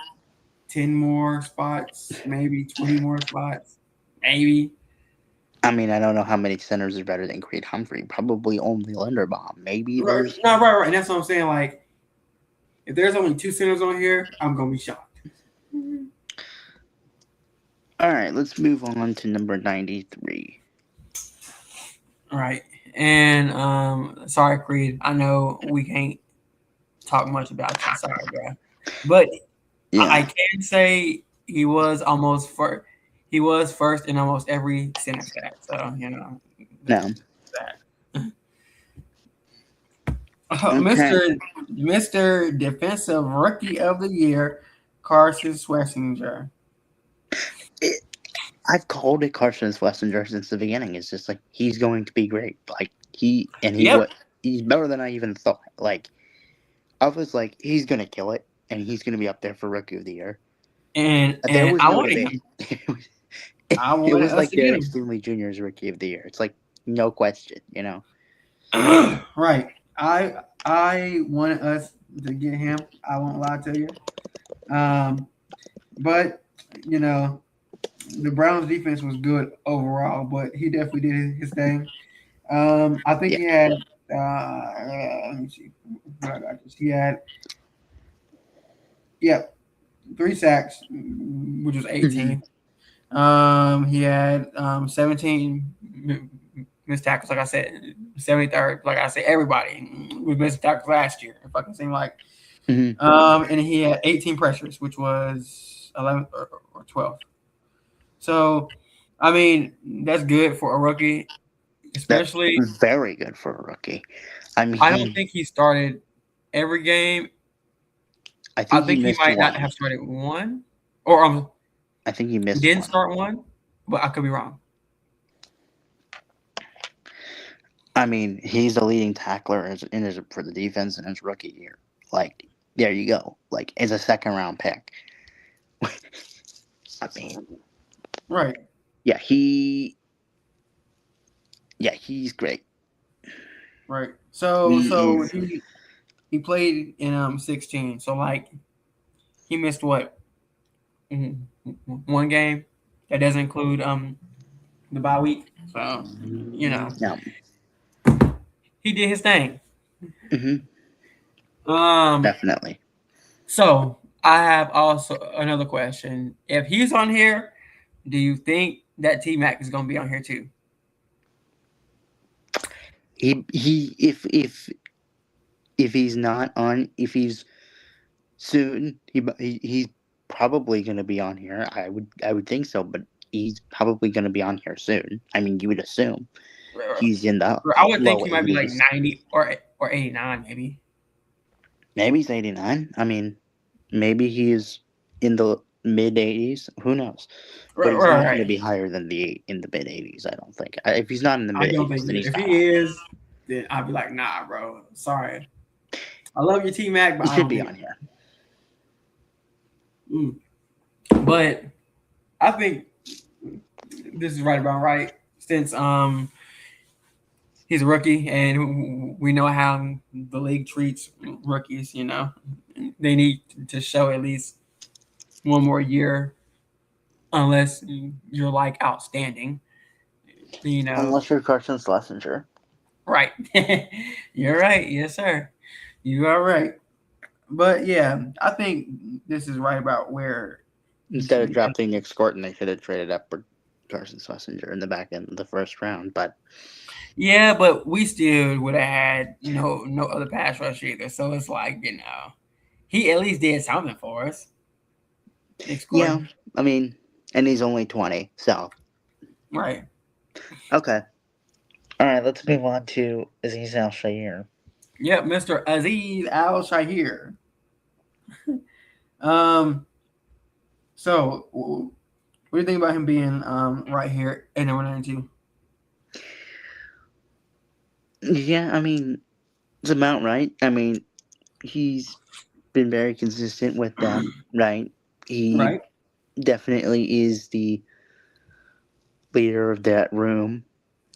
10 more spots, maybe 20 more spots, maybe.
I mean, I don't know how many centers are better than Creed Humphrey. Probably only Linderbaum. Maybe
Right,
there's.
no, right. And that's what I'm saying. Like, if there's only 2 centers on here, I'm gonna be shocked.
All right, let's move on to number 93.
All right. And sorry, Creed. I know we can't talk much about you. Sorry, bro. But I
Yeah.
can say he was almost first. He was first in almost every center stat. So there's
No.
that.
Okay.
Mister Defensive Rookie of the Year, Carson Schwarzenegger.
It, I've called it Carson Schlesinger since the beginning. It's just like he's going to be great. Like
Yep.
he's better than I even thought. Like I was like, he's gonna kill it, and he's gonna be up there for Rookie of the Year. There
And
was
I
no
wanted
debate.
him. I
It
wanted
was
us
like
to get
Derek
him.
Stingley Jr.'s Rookie of the Year. It's like no question, you know.
Right. I wanted us to get him. I won't lie to you. Um, but you know, the Browns defense was good overall, but he definitely did his thing. I think
Yeah.
he had let me see what I got this. He had yeah, 3 sacks, which was
Hmm.
18. He had 17 missed tackles, like I said, 73rd. Like I said, everybody was missing tackles last year. It fucking seemed like.
Hmm.
And he had 18 pressures, which was 11 or 12. So, I mean, that's good for a rookie,
That's
especially.
very good for a rookie. I
I don't
mean,
think he started every game.
I
I
think he
think he
missed
might not
one.
have started one, or
I think he missed
didn't
one.
start one, but I could be wrong.
I mean, he's the leading tackler for the defense in his rookie year. Like, there you go. Like, as a second round pick. I mean,
Right,
yeah, he's great.
right. So,
He
so
is.
he played in 16. So like he missed what, Mhm, one game. That doesn't include the bye week. So you know
No.
he did his thing.
Hmm.
Um,
Definitely.
so I have also another question. If he's on here, do you think that T Mac is gonna be on here too?
If he's not on, if he's soon, he's probably going to be on here. I would think so, but he's probably going to be on here soon. I mean, you would assume he's in the
I would think
low
he might be like
80s.
90 or 89 maybe.
Maybe he's 89. I mean, maybe he's in the mid 80s. Who knows? But he's not going to
Right.
be higher than in the mid 80s. I don't think. If he's not in the
I
mid
don't
80s,
think
then
he,
he's
if
not
he
on here.
is, then I'd be like, nah, bro. Sorry. I love you, T Mac, but
He
I
should
don't
be
think.
on here.
Mm. But I think this is right about right since he's a rookie and we know how the league treats rookies. They need to show at least one more year, unless you're like outstanding. You know,
Unless you're Carson Schlesinger.
right? You're right. Yes, sir. You are right. But yeah, I think this is right about where he
Instead
should
of
be.
drafting Nick Scorton, they should have traded up for Carson Schlesinger in the back end of the first round. But
Yeah, but we still would have had no other pass rush either. So it's like he at least did something for us. Nick
yeah,
Gordon,
I mean, and he's only 20. So,
right?
okay. All right, let's move on to Aziz Al Shair.
Yep, Mr. Aziz Al Shahir. Um, so what do you think about him being right here at number 92?
Yeah, I mean, it's about right. I mean, he's been very consistent with them, right? He
Right,
definitely is the leader of that room.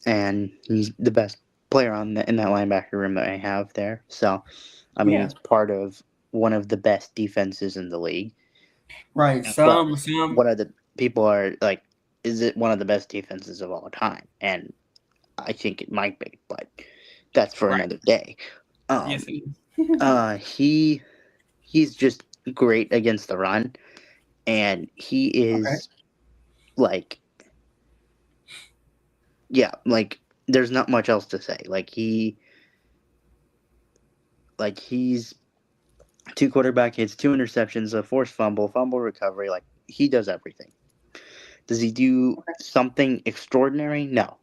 and he's the best player in that linebacker room that I have there. So, I mean,
Yeah,
it's part of one of the best defenses in the league.
right.
But
Some,
what are the people are like? Is it one of the best defenses of all time? And I think it might be, but that's for
right.
another day.
Yes,
Um,
it is.
uh, he he's just great against the run, and he
Okay.
is like, yeah, like there's not much else to say. He's two quarterback hits, two interceptions, a forced fumble, fumble recovery. Like he does everything. Does he do
Okay.
something extraordinary? No,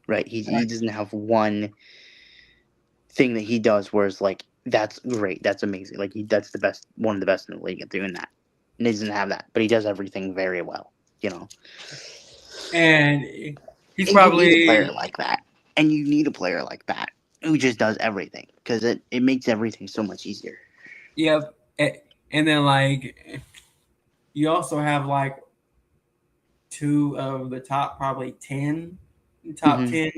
right? He
Right.
doesn't have one thing that he does where it's like that's great, that's amazing. Like that's the best, one of the best in the league at doing that. And he doesn't have that, but he does everything very well. You know,
And he's
and you need a player
probably
like that, and you need a player like that who just does everything because it makes everything so much easier.
yep. And then like you also have like two of the top probably top
Hmm.
10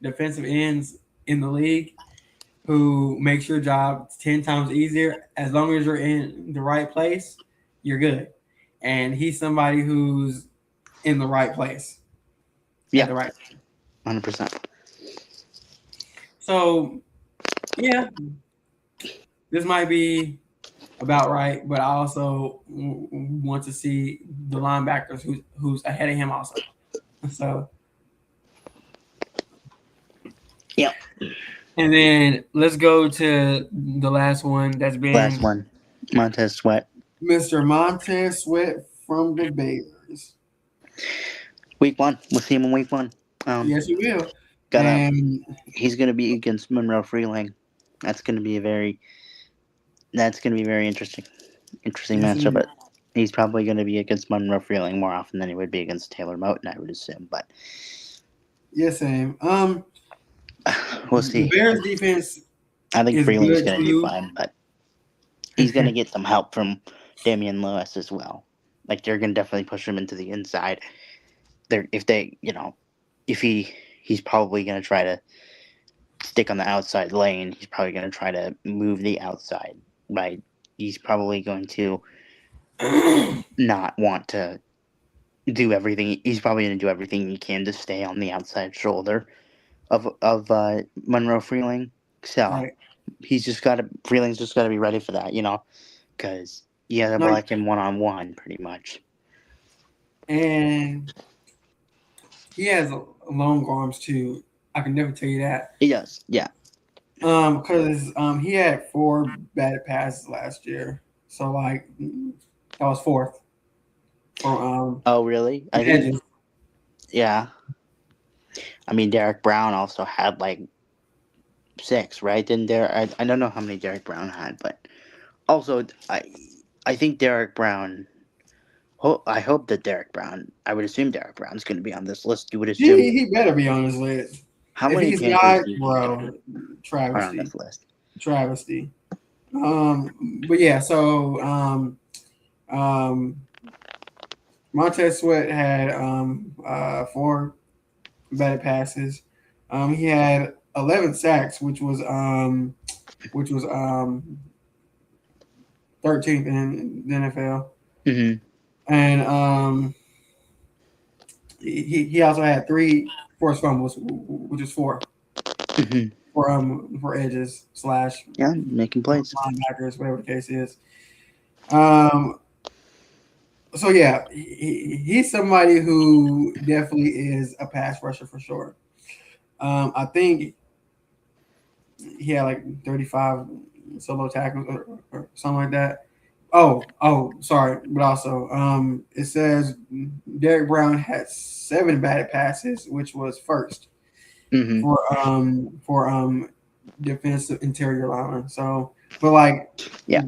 defensive ends in the league who makes your job 10 times easier. As long as you're in the right place, you're good. And he's somebody who's in the right place at
Yeah,
the right.
100%.
So yeah, this might be about right, but I also want to see the linebackers who's ahead of him also. So
Yeah.
and then let's go to the last one that's
Last
been
one, Montez Sweat.
Mr. Montez Sweat from the Bears.
Week one. We'll see him in week one.
Yes, you will.
Gotta.
And
He's gonna be against Monroe Freeling. That's gonna be a very. That's gonna be very interesting
yes, it
matchup.
is.
But he's probably gonna be against Monroe Freeling more often than he would be against Taylor Moton, I would assume. But
Yes, Sam.
we'll
The
see.
Bears defense
I think
is
Freeling's
good
gonna do
too.
fine, but he's gonna get some help from Damian Lewis as well. Like they're gonna definitely push him into the inside. They're if they if he's probably gonna try to stick on the outside lane. He's probably going to try to move the outside, right? He's probably going to not want to do everything. He's probably going to do everything he can to stay on the outside shoulder of Monroe Freeling. So
Right.
he's just got to Freeling's just got to be ready for that, because you got to
No,
block him 1-on-1 pretty much.
and he has long arms too. I can never tell you that.
He does, yeah.
Because he had four bad passes last year, so like that was fourth for
Oh, really? I think,
edges.
yeah. I mean, Derek Brown also had like six, right? Didn't I don't know how many Derek Brown had, but also, I think Derek Brown. I hope that Derek Brown. I would assume Derek Brown's going to be on this list. You would assume.
He better be on this list.
How
If
many
he's
Panthers
not,
do you think
bro,
are on
travesty,
this list?
travesty. But yeah, so um, Montez Sweat had four batted passes. He had 11 sacks, which was 13th in the NFL,
Mm-hmm.
and he also had three forced fumbles, which is four
Mm-hmm.
for edges slash
Yeah, making plays.
linebackers, whatever the case is. Um, so yeah, he's somebody who definitely is a pass rusher for sure. I think he had like 35 solo tackles or something like that. Sorry, but also it says Derek Brown had seven batted passes, which was first
Mm-hmm.
for defensive interior lineman. So, but like,
Yeah,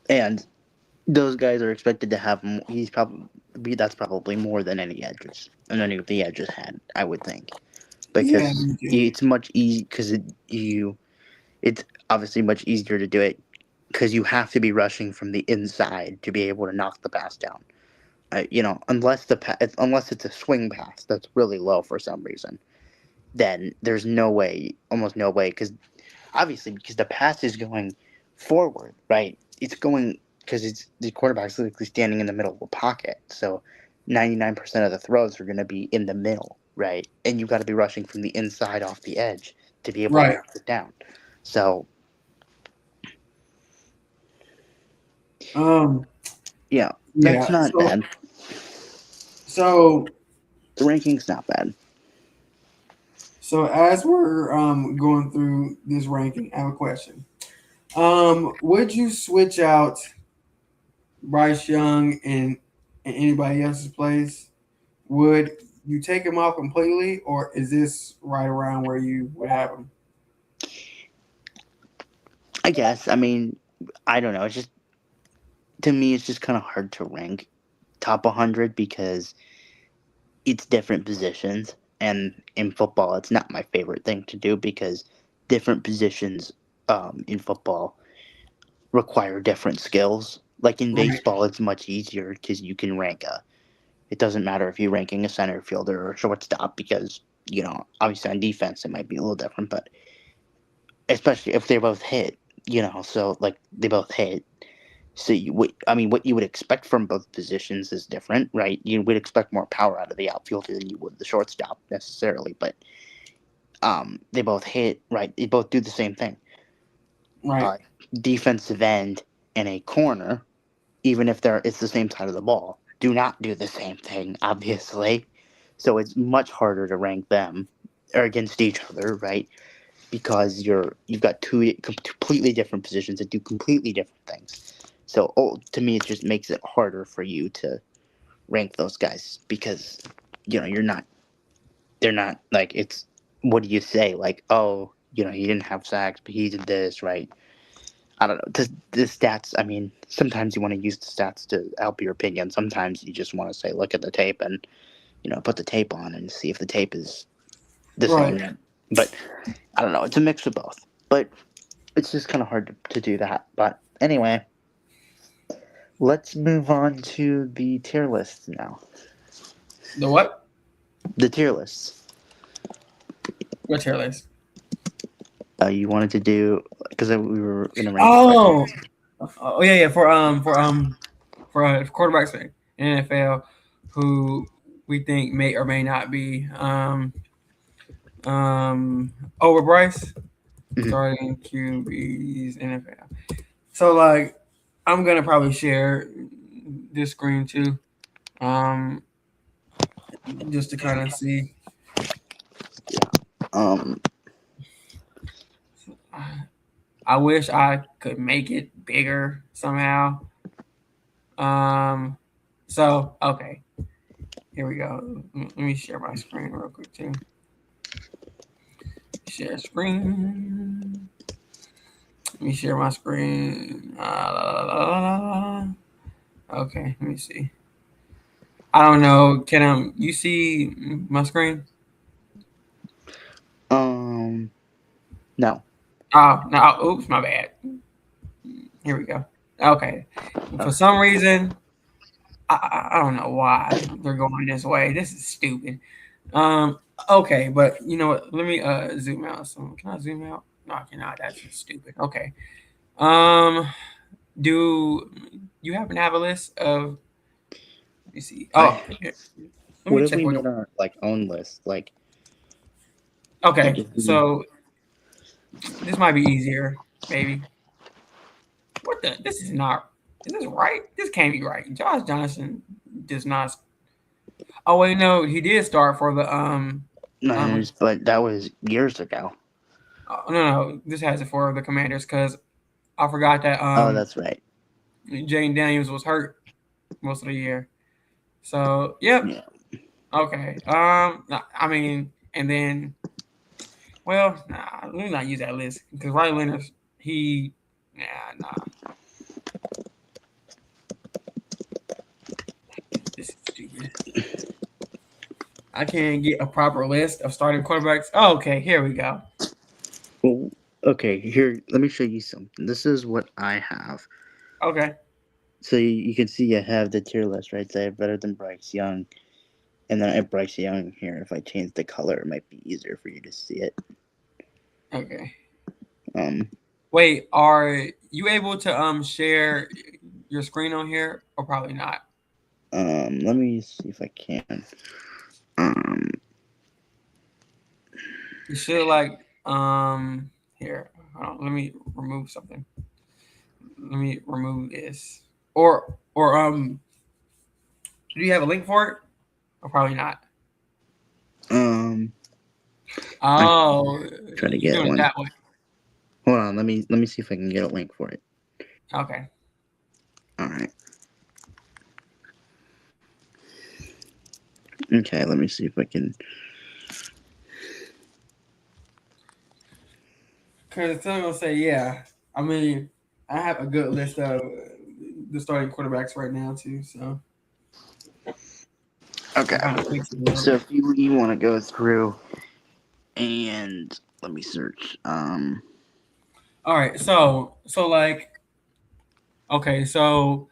and those guys are expected to have. He's probably that's probably more than any edges and any of the edges had. I would think
yeah,
because it's much easy because it's obviously much easier to do it because you have to be rushing from the inside to be able to knock the pass down. unless it's a swing pass that's really low for some reason, then there's no way, almost no way, because obviously because the pass is going forward, right? It's going because it's the quarterback's literally standing in the middle of a pocket, so 99% of the throws are going to be in the middle, right? And you got to be rushing from the inside off the edge to be able to
Right.
knock it down. So
Um.
yeah,
Yeah.
that's not bad.
So
The ranking's not bad.
so as we're going through this ranking, I have a question. Would you switch out Bryce Young in anybody else's place? Would you take him off completely, or is this right around where you would have him?
I guess. I mean, I don't know. It's just to me, it's just kind of hard to rank top 100 because it's different positions, and in football, it's not my favorite thing to do because different positions in football require different skills. Like in
Right.
baseball, it's much easier because you can rank a. It doesn't matter if you're ranking a center fielder or shortstop because obviously on defense it might be a little different, but especially if they both hit, so like they both hit. So what you would expect from both positions is different, right? You would expect more power out of the outfielder than you would the shortstop necessarily, but they both hit, right? They both do the same thing.
Right.
Uh, Defensive end and a corner, even if it's the same side of the ball, do not do the same thing, obviously. So it's much harder to rank them or against each other, right? Because you've got two completely different positions that do completely different things. So to me, it just makes it harder for you to rank those guys because you're not. They're not like it's. What do you say? Like, oh, he didn't have sacks, but he did this, right? I don't know. The stats. I mean, sometimes you want to use the stats to help your opinion. Sometimes you just want to say, look at the tape and put the tape on and see if the tape is the
Right.
same. But I don't know. It's a mix of both. But it's just kind of hard to do that. But anyway, let's move on to the tier lists now.
The what?
The tier lists.
What tier list?
You wanted to do because we were gonna rank the
Oh,
quarterbacks.
oh yeah, yeah. For quarterbacks in NFL who we think may or may not be over Bryce
Mhm.
starting QBs NFL. So like I'm gonna probably share this screen too, um, just to kind of see.
Um.
I wish I could make it bigger somehow. Um, so okay, here we go. Let me share my screen real quick too. Share screen. Let me share my screen. Okay, let me see. I don't know. Can you see my screen?
Um. No.
Oh no! Oops, my bad. Here we go. Okay. For
Okay.
some reason, I don't know why they're going this way. This is stupid. Um. Okay, but you know what? Let me zoom out. So can I zoom out? No, I cannot. That's just stupid. Okay. Um. Do you happen to have a list of? Let me see. Oh,
I.
here. Let
What
me
if
check
we
what.
made our own list? Like
Okay,
if we.
so this might be easier. Maybe. What the? This is not. Is this right? This can't be right. Josh Johnson does not. Oh wait, no, he did start for the um.
Niners, but that was years ago.
No, no, this has it for the Commanders because I forgot that
Oh, that's right.
Jane Daniels was hurt most of the year. So yep.
Yeah.
Okay. I mean, and then well, nah, let me not use that list because Ryan Leonard, he, nah, this is stupid. I can't get a proper list of starting quarterbacks. Oh, okay, here we go.
Well, okay. Here, let me show you something. This is what I have.
Okay,
So you can see I have the tier list right there, better than Bryce Young. And then I have Bryce Young here. If I change the color, it might be easier for you to see it.
Okay.
Um,
Wait, are you able to share your screen on here, or probably not?
let me see if I can. Um,
You should like here. Hold on, let me remove something. Let me remove this. Or do you have a link for it? Or probably not.
um, I
Oh,
try to
you're
get
doing it
one.
that way.
Hold on, let me see if I can get a link for it.
Okay.
All right. Okay, let me see if I can.
Because I'm gonna say, yeah. I mean, I have a good list of the starting quarterbacks right now too. So
Okay.
that kind of fix it a little
So
bit.
if you want to go through and let me search.
All right. So like, okay. So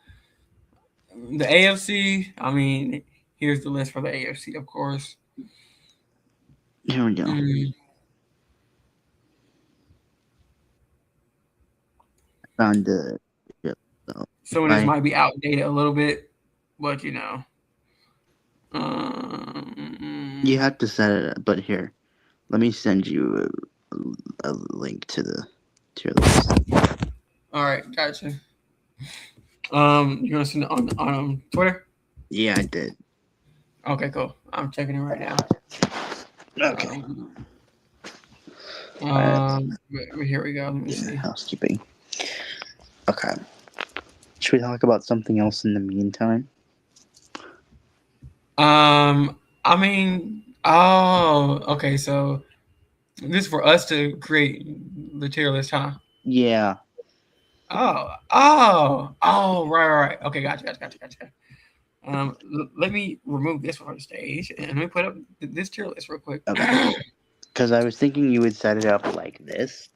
the AFC. I mean, here's the list for the AFC, of course.
Here we go.
Mm,
Found the. Yep. So if
some of this
I
might be outdated a little bit, but you know.
you
Um,
have to set it up, but here, let me send you a link to the list.
all right, gotcha. You gonna send it on Twitter?
Yeah, I did.
Okay, cool. I'm checking it right now.
Okay.
Um,
All right.
here we go. Let me
Yeah,
see.
housekeeping. Okay. Should we talk about something else in the meantime?
Um, I mean, oh, okay. So this is for us to create the tier list, huh?
Yeah.
Right. Okay, gotcha. Let me remove this from the stage and let me put up this tier list real quick.
Okay. Because I was thinking you would set it up like this,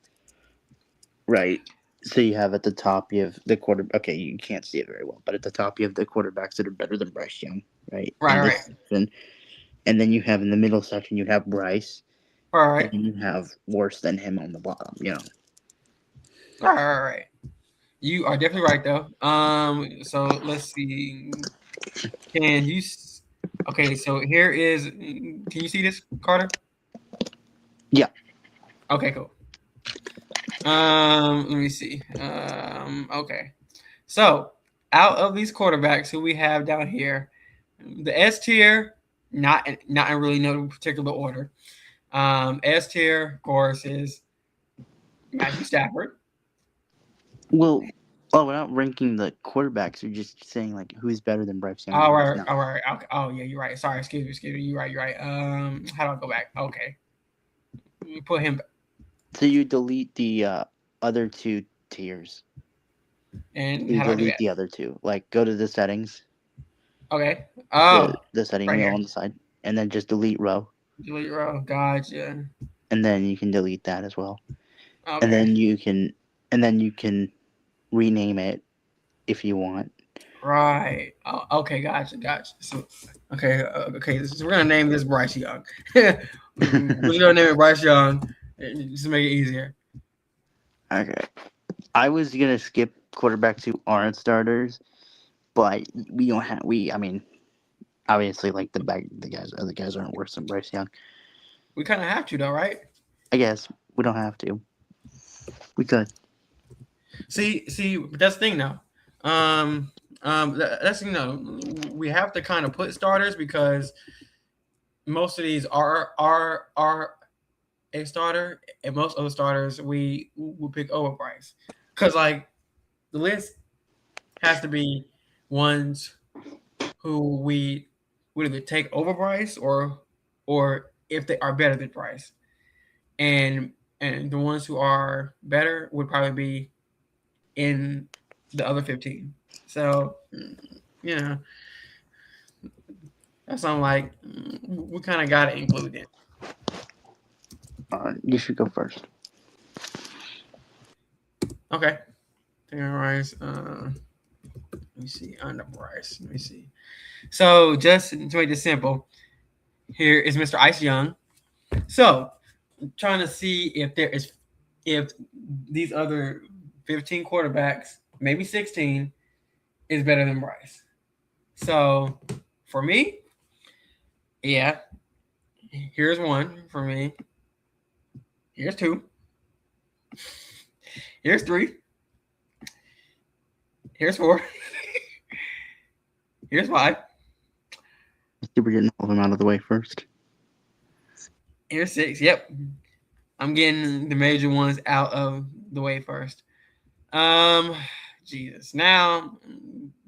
right? So you have at the top you have the quarter. Okay, you can't see it very well, but at the top you have the quarterbacks that are better than Bryce Young, right? In
Right,
this section, and then you have in the middle section you have Bryce, and
right,
then you have worse than him on the bottom. You know.
right. You are definitely right though. So let's see. Can you? Okay, so here is. Can you see this, Carter?
Yeah.
Okay, cool. Let me see. Okay. So out of these quarterbacks who we have down here, the S tier, not in really no particular order. S tier, of course, is Matthew Stafford.
Well, oh, we're not ranking the quarterbacks. We're just saying like who's better than Bryce Young and
All
who's
right,
not.
all right. Okay. Oh yeah, you're right. Sorry, excuse me. You're right. How do I go back? Okay, we put him
So you delete the other two tiers.
and
You
how do I do
delete
that?
the other two. Like go to the settings,
Okay. Oh,
the setting
right
wheel
here.
on the side, and then just delete row,
Delete row. Gotcha.
and then you can delete that as well. And
Okay.
then you can rename it if you want.
Right. Oh, okay. Gotcha. So, okay. So we're gonna name this Bryce Young. We're gonna name it Bryce Young, just to make it easier.
Okay. I was gonna skip quarterbacks who aren't starters, but we don't have we. I mean, obviously, like the guys, other guys aren't worse than Bryce Young.
We kind of have to, though, right?
I guess we don't have to. We could.
But that's the thing now. Um, that's we have to kind of put starters because most of these are a starter, and most of the starters we will pick over Bryce, because like the list has to be ones who we would either take over Bryce or if they are better than Bryce, and the ones who are better would probably be in the other 15. So you know that's something like we kind of got to include it.
You should go first.
Okay, Terrorize. Let me see. Under Bryce. Let me see. So just to make this simple, here is Mr. Ice Young. So I'm trying to see if these other 15 quarterbacks, maybe 16, is better than Bryce. So for me, yeah, here's one for me. Here's two. Here's three. Here's four. Here's five.
I think we're getting all of them out of the way first.
Here's six. Yep. I'm getting the major ones out of the way first. Um, Jesus. Now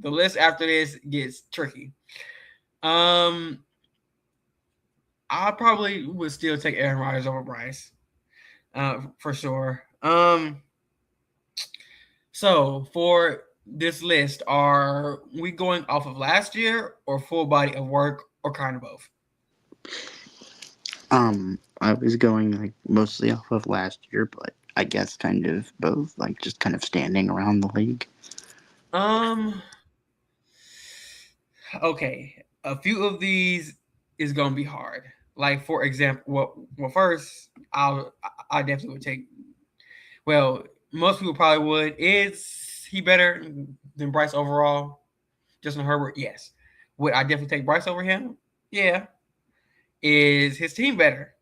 the list after this gets tricky. Um, I probably would still take Aaron Rodgers over Bryce, for sure. So for this list, are we going off of last year or full body of work or kind of both?
I was going like mostly off of last year, but I guess kind of both, like just kind of standing around the league.
Um, okay, a few of these is gonna be hard. Like for example, well first I definitely would take. Well, most people probably would. Is he better than Bryce overall? Justin Herbert, yes. Would I definitely take Bryce over him? Yeah. Is his team better?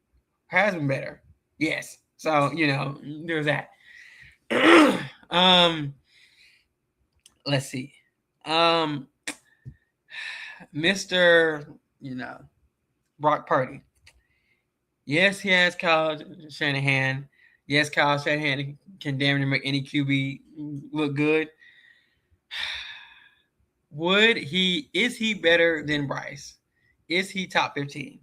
Has been better? Yes. So there's that. um, let's see. Um, Mr. You know Brock Purdy. Yes, he has Kyle Shanahan. Yes, Kyle Shanahan can damn near make any QB look good. Would he? Is he better than Bryce? Is he top 15?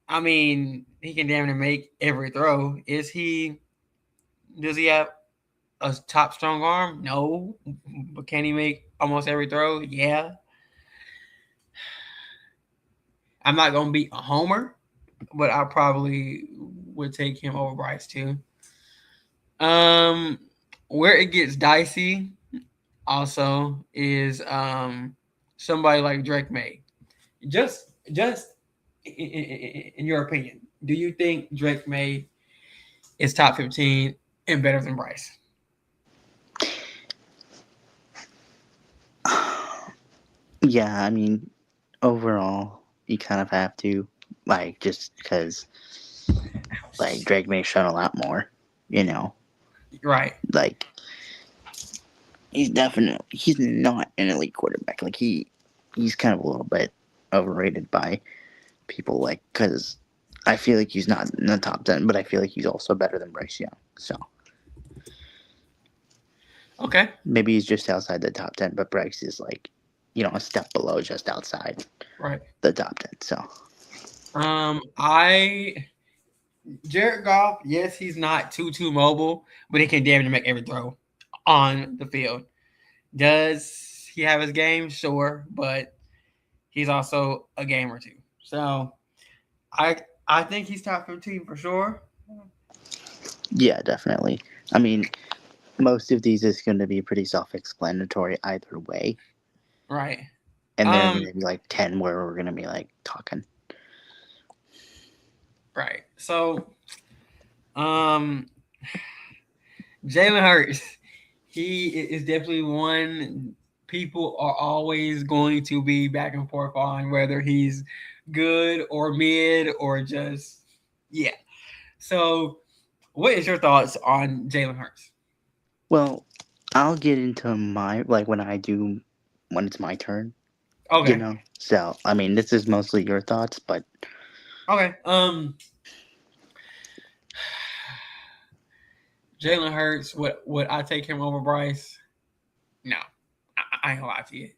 I mean, he can damn near make every throw. Is he? Does he have a top strong arm? No, but can he make almost every throw? Yeah. I'm not gonna be a homer, but I probably would take him over Bryce too. Um, where it gets dicey also is somebody like Drake May. Just in your opinion, do you think Drake May is top 15 and better than Bryce?
Yeah, I mean, overall, you kind of have to, like, just because, like, Drake may shown a lot more, you know,
Right.
like, he's not an elite quarterback. Like, he's kind of a little bit overrated by people, like, because I feel like he's not in the top 10, but I feel like he's also better than Bryce Young. So
Okay.
maybe he's just outside the top 10, but Bryce is, like, a step below, just outside
Right.
the top 10. So,
I Jared Goff. Yes, he's not too mobile, but he can damn near make every throw on the field. Does he have his game? Sure, but he's also a gamer too. So I I think he's top 15 for sure.
yeah, definitely. I mean, most of these is going to be pretty self-explanatory either way,
Right.
and there are
Um.
going to be like 10 where we're going to be like talking.
Right. So um, Jalen Hurts, he is definitely one people are always going to be back and forth on whether he's good or mid or just yeah. So, what is your thoughts on Jalen Hurts?
Well, I'll get into my like when it's my turn,
Okay.
So, I mean, this is mostly your thoughts, but
Okay. Jalen Hurts, would I take him over Bryce? No, I ain't gonna lie to you.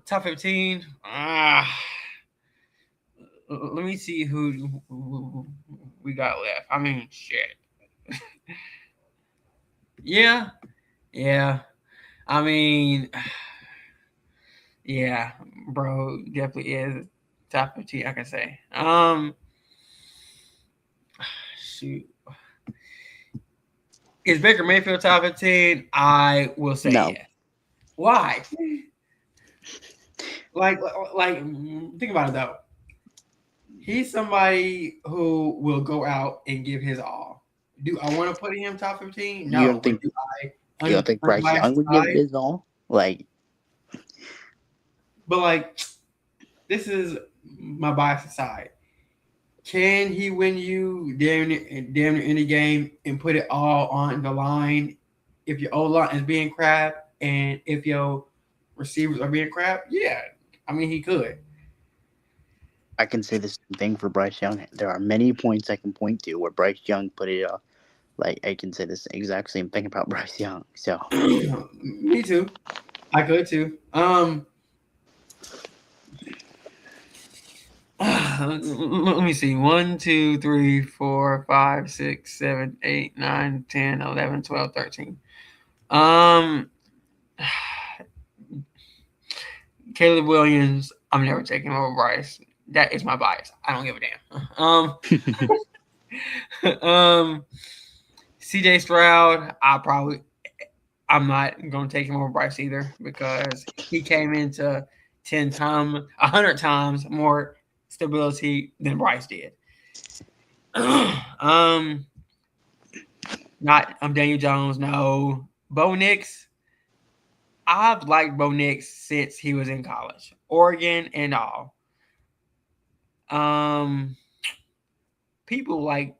Top 15. Let me see who we got left. I mean, shit. Yeah, yeah. I mean, yeah, bro, definitely is top 15. I can say. Shoot, is Baker Mayfield top 15? I will say
no,
yes. Why? Like, like, think about it though. He's somebody who will go out and give his all. Do I want to put him top 15?
You
No,
don't
but
think
do I
you don't think Bryce
unbiased
Young would give it
aside?
his all? Like,
But like, this is my bias aside. Can he win you damn near any game and put it all on the line if your O line is being crap and if your receivers are being crap? Yeah, I mean he could.
I can say the same thing for Bryce Young. There are many points I can point to where Bryce Young put it up. Like, I can say this exact same thing about Bryce Young. So
Me too. I could too. Let me see. 1, 2, 3, 4, 5, 6, 7, 8, 9, 10, 11, 12, 13. Um, Caleb Williams, I'm never taking over Bryce. That is my bias. I don't give a damn. Um, CJ Stroud, I'm not gonna take him over Bryce either because he came into 100 times more stability than Bryce did. um, not Daniel Jones, no. Bo Nix, I've liked Bo Nix since he was in college, Oregon and all. Um, People like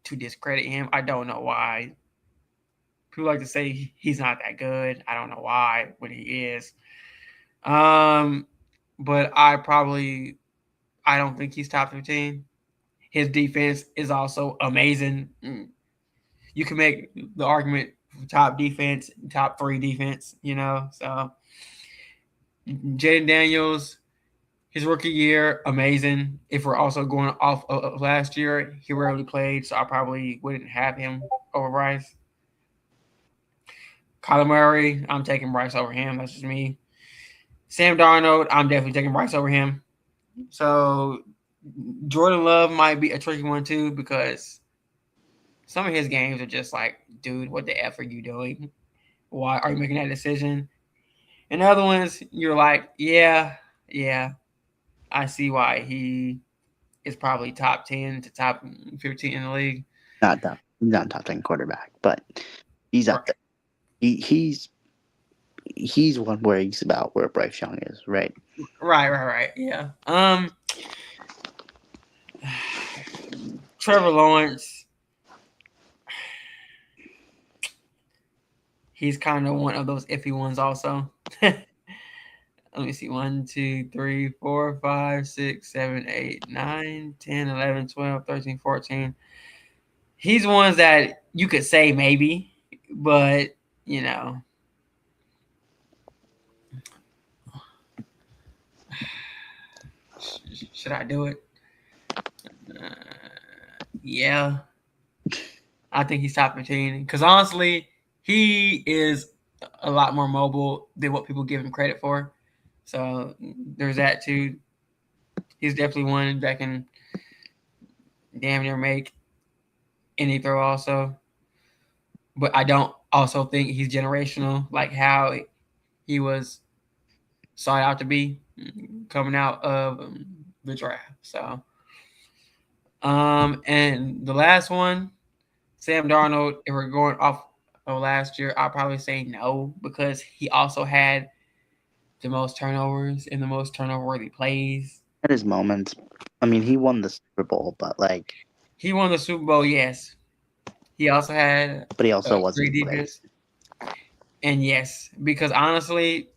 to discredit him. I don't know why. People like to say he's not that good. I don't know why when he is. Um, but I don't think he's top 15. His defense is also amazing. You can make the argument for top defense, top three defense. So Jaden Daniels, his rookie year, amazing. If we're also going off of last year, he rarely played, so I probably wouldn't have him over Bryce. Kyler Murray, I'm taking Bryce over him. That's just me. Sam Darnold, I'm definitely taking Bryce over him. So Jordan Love might be a tricky one too because some of his games are just like, dude, what the F are you doing? Why are you making that decision? And the other ones, you're like, yeah, I see why he is probably top 10 to top 15 in the league.
not top 10 quarterback, but he's
Right,
up there. He's one where he's about where Bryce Young is, right?
right. Yeah. Trevor Lawrence, he's kind of one of those iffy ones also. Let me see. 1, 2, 3, 4, 5, 6, 7, 8, 9, 10, 11, 12, 13, 14. He's ones that you could say maybe, but you know, should I do it? Uh, yeah, I think he's top 15 because honestly, he is a lot more mobile than what people give him credit for. So there's that too. He's definitely one that can damn near make any throw also. But I don't also think he's generational, like how he was sought out to be coming out of the draft. So, and the last one, Sam Darnold. If we're going off of last year, I'll probably say no because he also had the most turnovers and the most turnover worthy plays.
At his moments, I mean, he won the Super Bowl, but like,
He won the Super Bowl, yes. He also had
but he also
great
wasn't great.
defense, and yes, because honestly,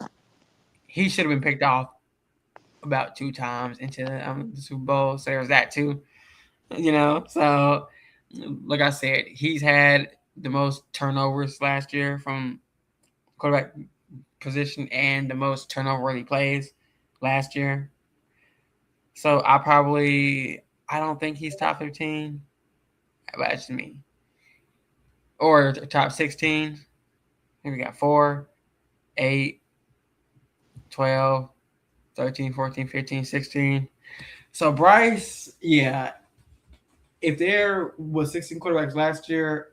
he should have been picked off about 2 times into the Super Bowl. So there's that too, So, like I said, he's had the most turnovers last year from quarterback position and the most turnover he plays last year. So I don't think he's top 15, but that's me. Or top 16. Here we got 4, 8, 12, 13, 14, 15, 16. So Bryce, yeah, if there was 16 quarterbacks last year,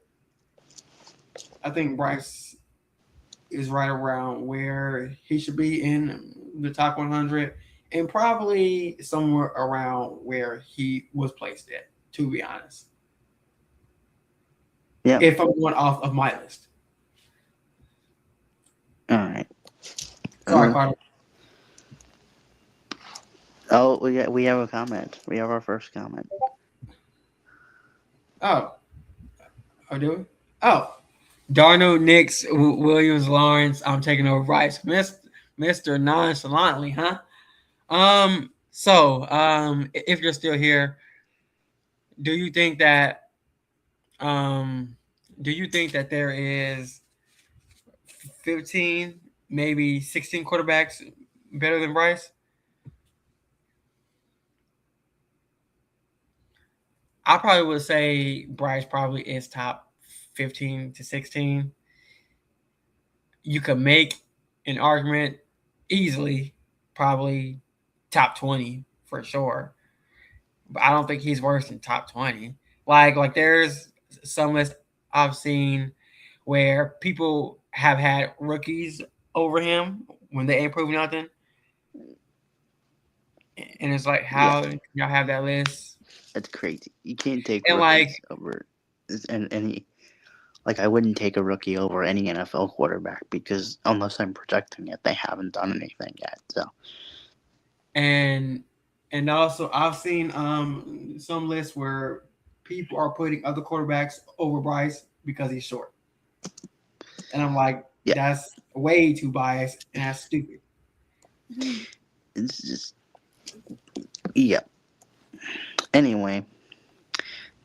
I think Bryce is right around where he should be in the top 100, and probably somewhere around where he was placed at. To be honest,
Yeah.
if I'm going off of my list.
All right.
Sorry,
Uh,
Carter.
oh, we have a comment. We have our first comment.
Oh, oh, do we? Oh, Darnold, Nix, Williams, Lawrence. I'm taking over Bryce, Mister Nonchalantly, huh? If you're still here, do you think that um, do you think that there is 15, maybe 16 quarterbacks better than Bryce? I probably would say Bryce probably is top 15 to 16. You could make an argument easily, probably top 20 for sure. But I don't think he's worse than top 20. Like there's some list I've seen where people have had rookies over him when they ain't proving nothing. And it's like,
Yeah,
how can y'all have that list?
that's crazy. You can't take
And like,
rookies over any. Like, I wouldn't take a rookie over any NFL quarterback because unless I'm projecting it, they haven't done anything yet. So
and and also I've seen some lists where people are putting other quarterbacks over Bryce because he's short. And I'm like,
yeah,
that's way too biased and that's stupid.
it's just yeah. Anyway,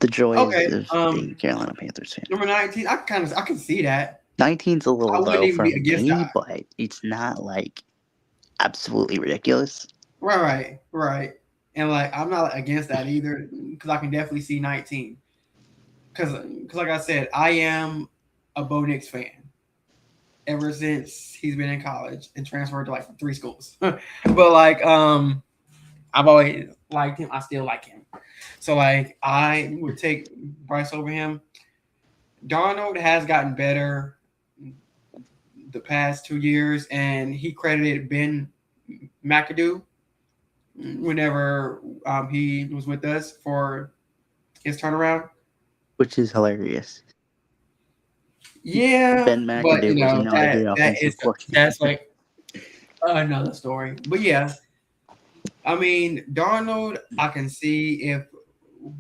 the joys
Okay,
of being a Carolina Panthers fan.
number 19, I can see that.
19's a
I
little
wouldn't
low
even
for
be against
me,
that.
but it's not like absolutely ridiculous.
Right. And like I'm not against that either because I can definitely see 19. Because like I said, I am a Bo Nix fan ever since he's been in college and transferred to like 3 schools. But like I've always liked him. I still like him. So like I would take Bryce over him. Darnold has gotten better the past 2 years, and he credited Ben McAdoo whenever he was with us for his turnaround.
Which is hilarious.
Yeah,
Ben
but
McAdoo was not a good
that
offensive
is
coordinator.
that's like another story. But yeah, I mean Darnold, I can see if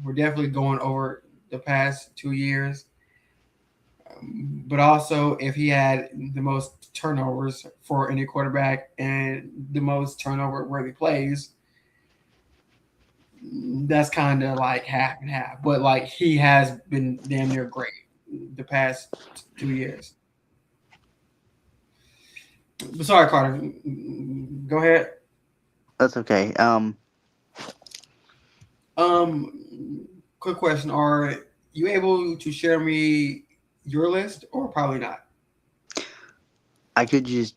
we're definitely going over the past 2 years, but also if he had the most turnovers for any quarterback and the most turnover worthy plays, that's kind of like half and half. But like he has been damn near great the past 2 years. But sorry, Carter. Go ahead.
That's okay.
Um, quick question: are you able to share me your list, or probably not?
I could just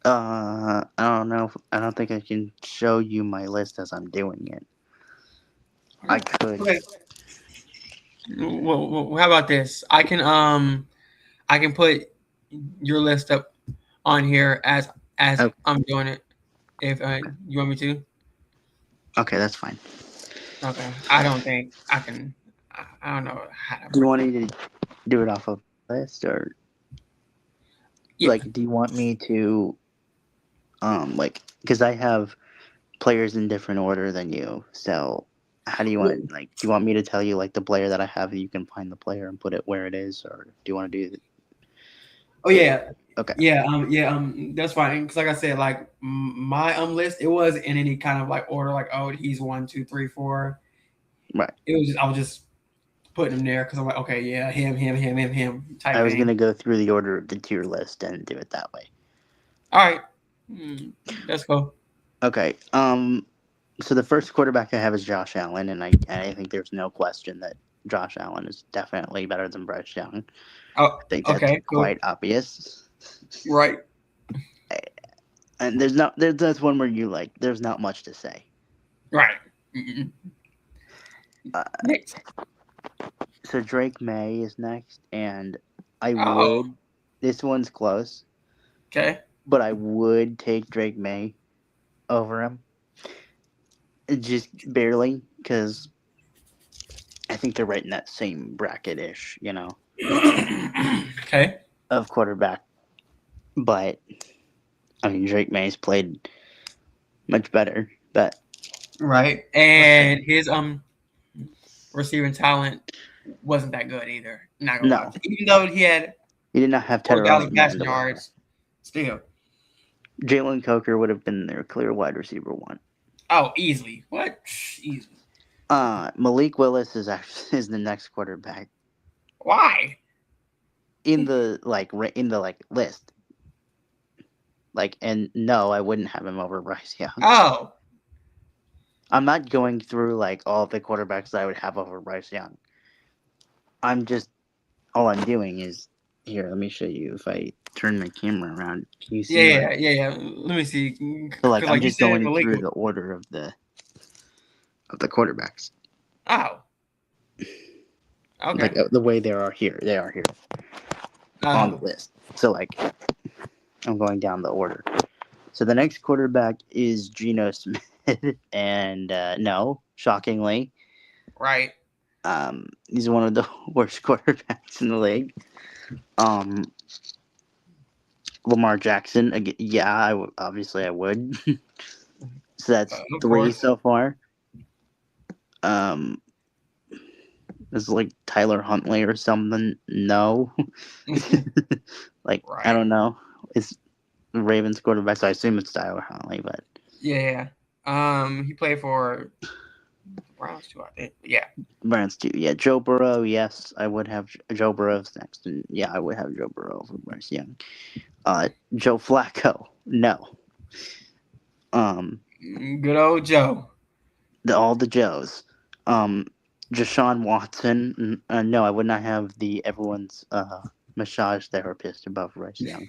I don't know. I don't think I can show you my list as I'm doing it. I could.
Okay. Well, how about this? I can put your list up on here as
Oh,
I'm doing it. If you want me to.
okay, that's fine.
Okay. I don't think I can. I don't know how to
Do you
bring
want
it up.
me to do it off of list or
Yeah.
like do you want me to like because I have players in different order than you. So how do you
Well,
want like do you want me to tell you like the player that I have and you can find the player and put it where it is or do you want to
oh
do it?
yeah,
Okay.
that's fine. Because like I said, like my list, it was in any kind of like order. Like oh, he's one, two, three, four.
Right.
It was just I was just putting him there because I'm like okay, yeah, him
I
type
was
thing.
gonna go through the order of the tier list and do it that way.
All right, mm, that's cool.
Okay. So the first quarterback I have is Josh Allen, and I think there's no question that Josh Allen is definitely better than Bryce Young.
Oh,
I think that's
okay, cool.
quite obvious.
Right.
And there's that's one where you like there's not much to say.
Right. Mm-mm.
Uh,
Next.
so Drake May is next, and I
Oh,
would this one's close.
Okay.
but I would take Drake May over him, just barely, because I think they're right in that same bracket ish,
Okay.
of quarterback. But I mean, Drake May's played much better, but
Right.
we'll see.
And his receiving talent wasn't that good either. Not gonna lie.
No,
Even though he had
he did not have
4,000
Tyrone
passing
Mandalay.
yards, still.
Jalen Coker would have been their clear wide receiver one.
Oh, easily. What? Easily.
Malik Willis is actually is the next quarterback
Why?
in the list. And no, I wouldn't have him over Bryce Young.
Oh.
I'm not going through all the quarterbacks that I would have over Bryce Young. I'm just all I'm doing is here. Let me show you. If I turn my camera around, can you see
Yeah. Let me see.
So
Because,
I'm
like you
just
said,
going
Malik.
through the order of the quarterbacks,
Oh. Okay.
the way they are here. They are here on the
Oh.
list. So I'm going down the order. So the next quarterback is Geno Smith, and no, shockingly,
Right.
he's one of the worst quarterbacks in the league. Lamar Jackson, again, yeah, obviously I would. So that's
Of
three
course.
so far. Um, it's like Tyler Huntley or something. No, I
Right.
don't know. It's Ravens quarterback, so I assume it's Tyler Huntley, but
Yeah. He played for the Browns too, I think. Yeah.
Browns too. Yeah, Joe Burrow. Yes, I would have Joe Burrow's next, and yeah, I would have Joe Burrow over Bryce Young. Joe Flacco. No. Um,
Good old Joe.
all the Joes. Um, Deshaun Watson. No, I would not have the everyone's massage therapist above Bryce Young.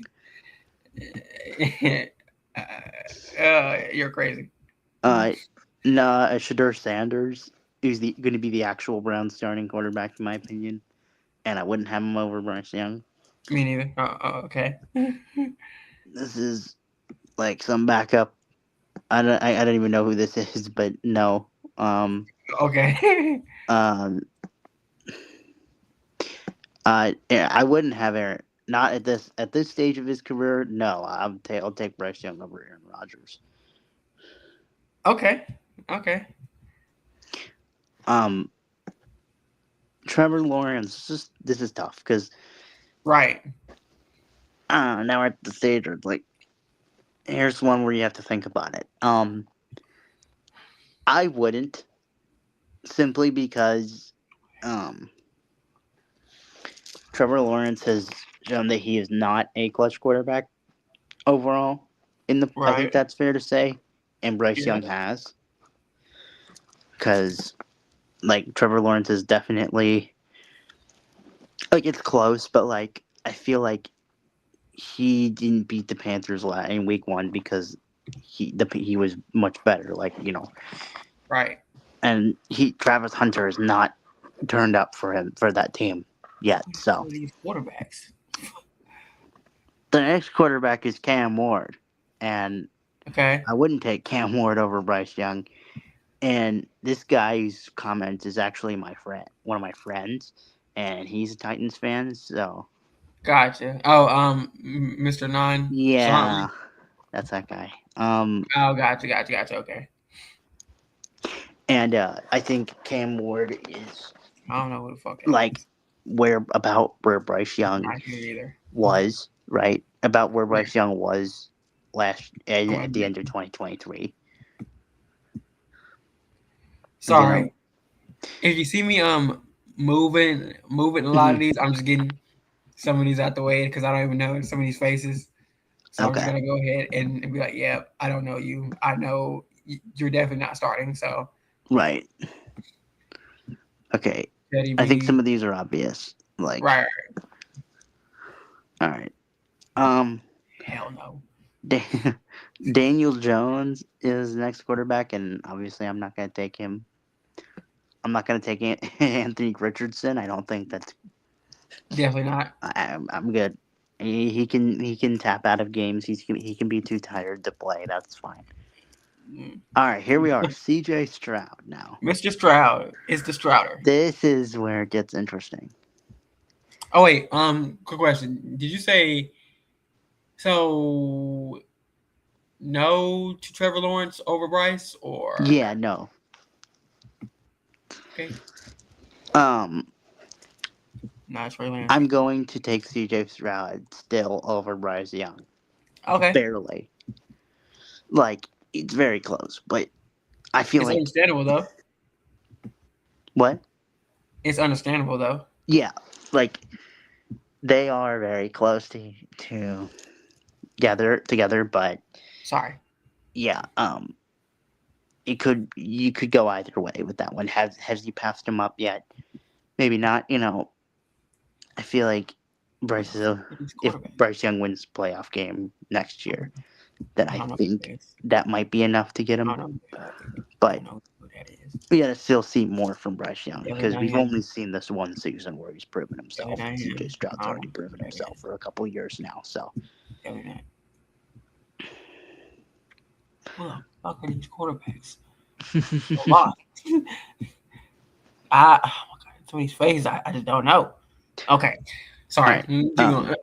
You're crazy.
Nah, Shadur Sanders, who's going to be the actual Browns starting quarterback in my opinion, and I wouldn't have him over Bryce Young.
Me neither. Okay.
This is some backup. I don't even know who this is, but no.
Okay.
Um. Yeah, I wouldn't have Aaron. Not at this stage of his career. No, I'll take Bryce Young over Aaron Rodgers.
Okay. Okay.
Um. Trevor Lawrence. This is tough because
Right.
now we're at the stage where here's one where you have to think about it. I wouldn't, simply because um Trevor Lawrence has shown that he is not a clutch quarterback overall. I think
Right.
that's fair to say, and Bryce Young
Yes.
has, because Trevor Lawrence is definitely it's close, but I feel like he didn't beat the Panthers in week one because he was much better,
Right.
and Travis Hunter is not turned up for him for that team yet. So
These quarterbacks.
the next quarterback is Cam Ward, and
Okay.
I wouldn't take Cam Ward over Bryce Young. And this guy's comment is actually my friend, one of my friends, and he's a Titans fan. So
Gotcha. Oh, Mr. Nine
yeah,
something.
that's that guy.
Oh, gotcha. Okay.
And I think Cam Ward is
I don't know who the fuck that
like
is.
where Bryce Young
Not here either.
was, right? About where
Yeah.
Bryce Young was last
I'm
at
gonna
the
be
end of 2023. You know,
sorry. If you see me moving a lot of
Mhm.
these, I'm just getting some of these out the way because I don't even know some of these faces. So I'm just
Okay,
gonna go ahead and be like, yeah, I don't know you. I know you're definitely not starting. So
right. Okay,
Teddy
I think
B.
some of these are obvious.
Right.
All right. Um,
Hell no.
Da- Daniel Jones is the next quarterback, and obviously, I'm not going to take him. I'm not going to take Anthony Richardson. I don't think that's.
Definitely not.
I'm good. He can tap out of games. He can be too tired to play. That's fine.
Mm.
All right, here we are. C.J. Stroud now.
Mr. Stroud is the Strouder.
This is where it gets interesting.
Oh wait, quick question. Did you say so? No to Trevor Lawrence over Bryce, or
Yeah, no.
okay?
Um,
Nice, Raylan.
I'm going to take C.J. Stroud still over Bryce Young.
Okay,
Barely. Like, it's very close, but I feel
it's
like
understandable though.
what?
It's understandable though.
Yeah, like they are very close to together, but
Sorry.
yeah, you could go either way with that one. Has he passed him up yet? Maybe not. I feel like Bryce is
He's
if
quarterback.
Bryce Young wins playoff game next year, then
I
I
don't know who
think
that is.
that might be enough to get
I
him.
don't know. I
But
don't know who that is.
we gotta still see more from Bryce Young
Definitely
because
not
we've only
him.
seen this one season where he's proven
Definitely
himself,
not
and CJ
him.
Stroud's
I don't know
already proven
who that
himself
is.
for a couple years now. So
Definitely not. Who the fuck are these quarterbacks? A lot. Oh my god, some of these faces I just don't know. Okay,
all
sorry.
right,
Keep going.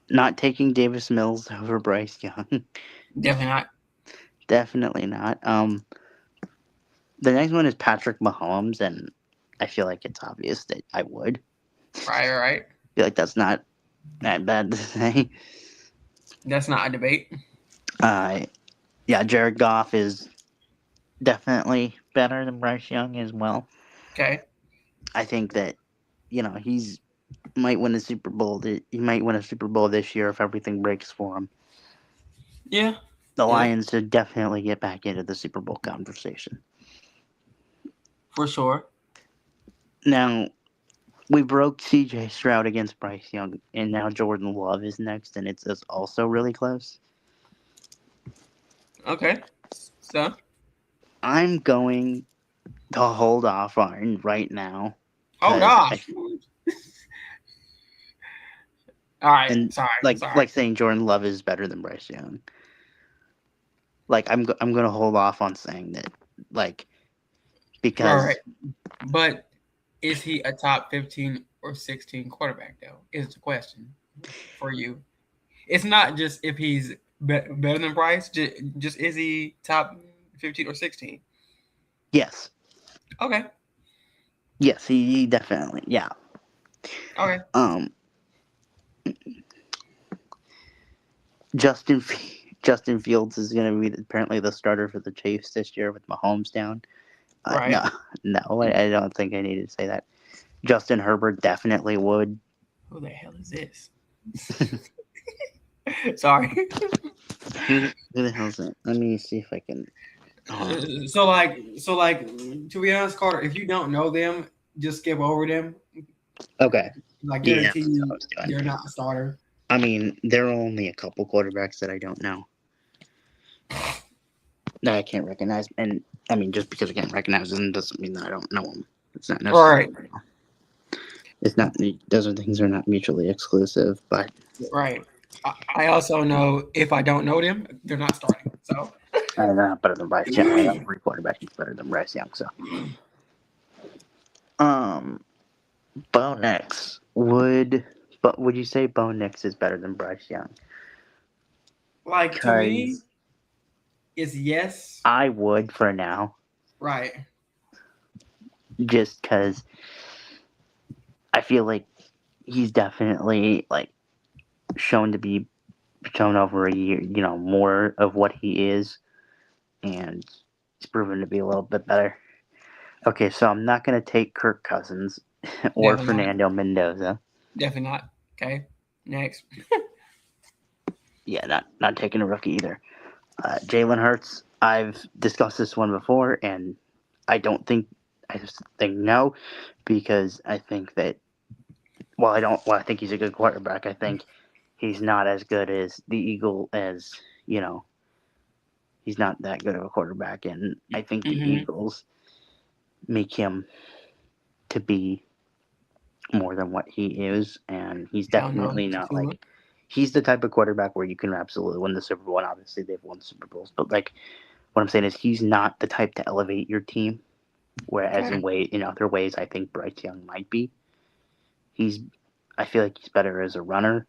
not taking Davis Mills over Bryce Young,
Definitely not.
definitely not. The next one is Patrick Mahomes, and I feel like it's obvious that I would.
Right, right.
Feel like that's not that bad to say.
That's not a debate.
Uh, yeah, Jared Goff is definitely better than Bryce Young as well.
Okay.
I think that he's might win a Super Bowl. He might win a Super Bowl this year if everything breaks for him.
Yeah.
The
Yeah.
Lions should definitely get back into the Super Bowl conversation.
For sure.
Now we broke C.J. Stroud against Bryce Young, and now Jordan Love is next, and it's also really close.
Okay. So.
I'm going to hold off on right now
Oh
because
gosh. All right.
and
Sorry.
like
Sorry.
saying Jordan Love is better than Bryce Young. Like I'm gonna hold off on saying that, like
Right. Right.
because
But is he a top 15 or 16 quarterback though? Is the question for you. It's not just if he's better than Bryce. Just is he top 15 or 16?
yes,
Okay.
yes, he definitely
Okay.
um Justin Fields is gonna be apparently the starter for the Chiefs this year with Mahomes down.
Right.
No, no, I don't think I need to say that. Justin Herbert definitely would.
Who the hell is this? Sorry.
Who the hell's that? Let me see if I can. Hold on.
So like, to be honest, Carter, if you don't know them, just skip over them.
Okay.
Like,
Yeah,
guarantee
that's what I
you,
was doing.
they're not a starter.
I mean, there are only a couple quarterbacks that I don't know that I can't recognize, and I mean, just because I can't recognize them doesn't mean that I don't know them. It's not
All right.
necessarily. It's not. Those are things are not mutually exclusive, but
Right. I also know if I don't know them, they're not starting. So.
they're not better than Bryce Young. I got three quarterbacks that's better than Bryce Young. So, um, Bo Nix but would you say Bo Nix is better than Bryce Young?
Like, to me,
Because
it's yes.
I would for now,
Right.
just because I feel like he's definitely like shown to be shown over a year, more of what he is, and he's proven to be a little bit better. Okay, so I'm not gonna take Kirk Cousins or
Definitely not.
Fernando Mendoza.
Definitely not. Okay. Next.
Yeah, not taking a rookie either. Jalen Hurts. I've discussed this one before, and I don't think I just think no, because I think that I think he's a good quarterback. I think he's not as good as the Eagle as you know. He's not that good of a quarterback, and I think the
Hmm.
Eagles make him to be more than what he is, and he's
Hell no,
definitely not
Tua.
like he's the type of quarterback where you can absolutely win the Super Bowl. And obviously, they've won Super Bowls, but like what I'm saying is he's not the type to elevate your team. Whereas
Okay,
in other ways, I think Bryce Young might be. He's I feel like he's better as a runner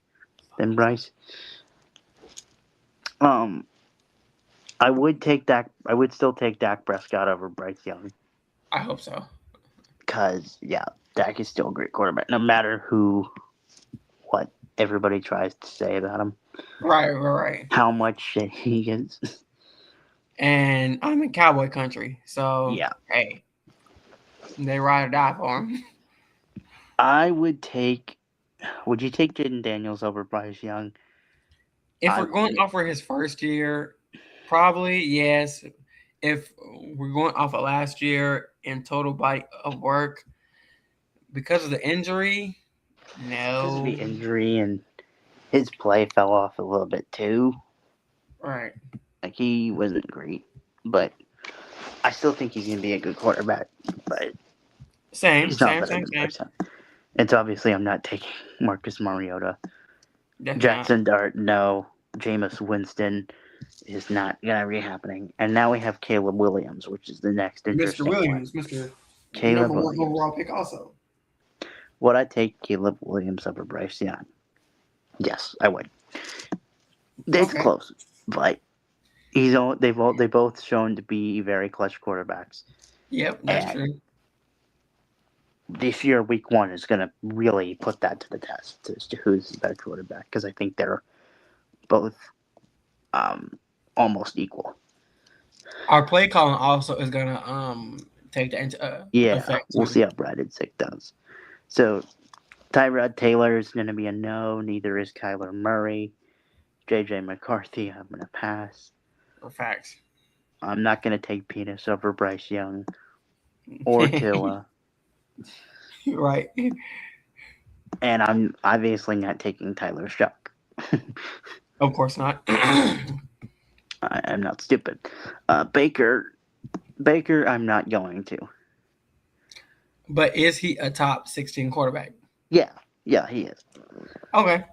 than Bryce. Um, I would take Dak. I would still take Dak Prescott over Bryce Young
I hope so.
because yeah, Dak is still a great quarterback, no matter what everybody tries to say about him.
Right, right, right.
How much shit he gets.
And I'm in cowboy country, so
Yeah,
hey, they ride or die for him.
I would take. Would you take Jaden Daniels over Bryce Young?
If
I
we're going
would.
off for his first year, probably yes. If we're going off of last year in total body of work, because of the injury,
Because of the
no.
injury and his play fell off a little bit too.
Right.
Like he wasn't great, but I still think he's gonna be a good quarterback. But
Same,
he's not
same,
better
same,
than
same.
Bryce Young. It's obviously I'm not taking Marcus Mariota.
Definitely not.
Jackson Dart, no. Jameis Winston is not gonna be happening. And now we have Caleb Williams, which is the next
Mr.
interesting one.
Williams, Mr.
Caleb
Number one
Williams.
overall pick, also.
Would I take Caleb Williams over Bryce Young? Yes, I would. It's
Okay.
close, but they both shown to be very clutch quarterbacks.
Yep, that's
And
true.
this year, week one is going to really put that to the test as to who's the better quarterback because I think they're both um, almost equal.
Our play calling also is gonna take that into
Yeah,
effect
we'll
too.
see how Brandon Sick does. So Tyrod Taylor is going to be a no. Neither is Kyler Murray. JJ McCarthy, I'm going to pass.
For facts.
I'm not going to take Penis over Bryce Young or Tua.
Right.
And I'm obviously not taking Tyler Shock.
Of course not.
I'm not stupid. Baker, I'm not going to.
But is he a top 16 quarterback?
Yeah, yeah, he is.
Okay.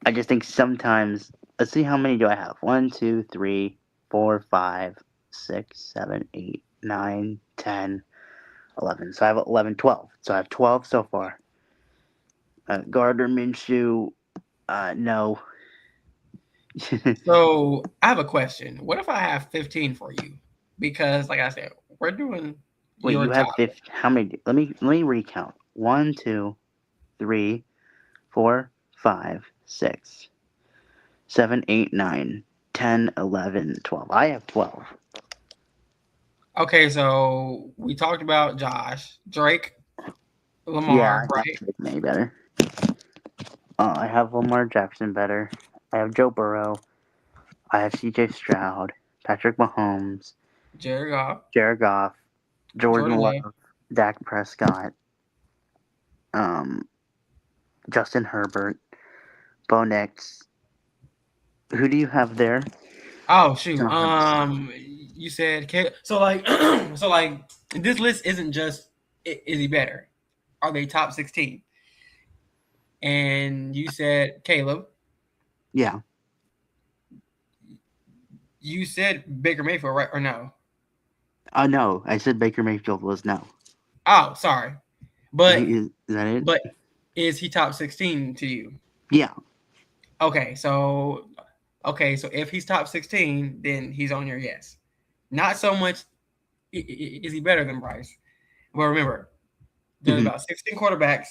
I just think sometimes. Let's see, how many do I have? 1, 2, 3, 4, 5, 6, 7, 8, 9, 10, 11. So I have 11, 12. So I have 12 so far. Gardner Minshew, no.
So I have a question. What if I have 15 for you? Because, like I said, we're doing
Wait,
your
you
top.
have 50. How many? Let me recount. 1, 2, 3, 4, 5, 6, 7, 8, 9, 10, 11, 12. I have 12.
Okay, so we talked about Josh, Drake,
Yeah,
Lamar,
I have
right?
Drake May better. I have Lamar Jackson better. I have Joe Burrow. I have CJ Stroud, Patrick Mahomes,
Jared Goff,
Jared Goff, Jordan
Jordan Love,
Love, Dak Prescott, um, Justin Herbert, Bo Nix. Who do you have there?
Oh shoot.
I don't have this down.
You said so like so like this list isn't just is he better? Are they top 16? And you said Caleb.
Yeah.
You said Baker Mayfield, right or no?
No, I said Baker Mayfield was no.
Oh, sorry. But
Is that it?
but is he top 16 to you?
Yeah.
Okay, so if he's top 16, then he's on your yes. Not so much is he better than Bryce. Well, remember, there's
Hmm.
about 16 quarterbacks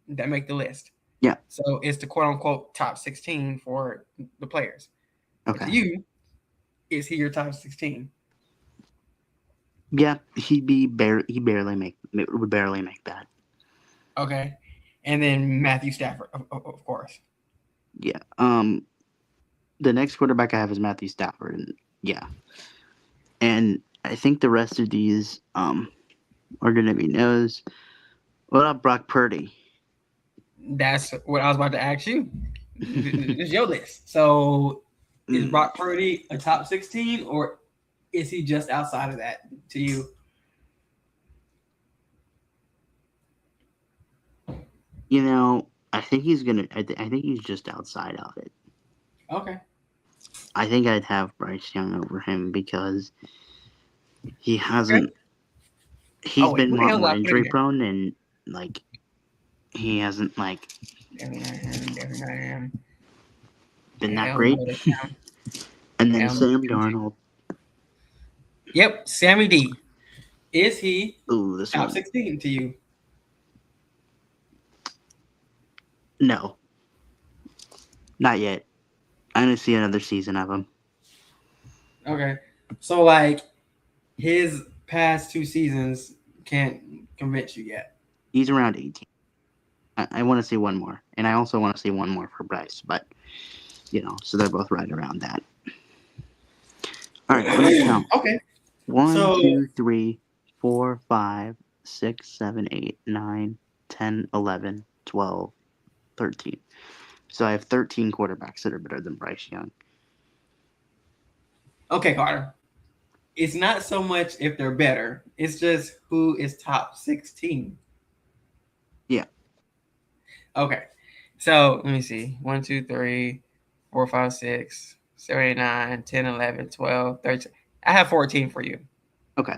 that make the list.
Yeah.
So it's the quote unquote top 16 for the players. But to
Okay.
you, is he your top 16?
Yeah, he barely would barely make that.
Okay. And then Matthew Stafford, of course.
Yeah. The next quarterback I have is Matthew Stafford, and yeah, and I think the rest of these are gonna be no's. What about Brock Purdy?
That's what I was about to ask you. This is your list. So is
Mm,
Brock Purdy a top 16 or is he just outside of that to you?
I think he's gonna. I think he's just outside of it.
Okay.
I think I'd have Bryce Young over him because he
Okay.
hasn't.
Oh
He's
wait,
been
who
a
the
lot
hell did
more
I put in
injury
there?
prone, and like he hasn't
Definitely not him. Definitely not him.
been that
Hell no.
great.
That's him.
And then
Hell no.
Sam Darnold.
Yep. Sammy D. Is he
Ooh, this
top
one.
16 to you?
No, not yet. I'm gonna see another season of him.
Okay. So like his past two seasons can't convince you yet.
He's around 18. I want to see one more, and I also want to see one more for Bryce. But so they're both right around that. All right, let me count.
Okay.
One,
So
two, three, 4, 5, 6, 7, 8, 9, 10, 11, 12, 13. So I have 13 quarterbacks that are better than Bryce Young.
okay, Carter. It's not so much if they're better. It's just who is top 16.
Yeah.
Okay. So let me see. 1, 2, 3, 4, 5, 6, 7, 8, 9, 10, 11, 12, 13. I have 14 for you.
Okay.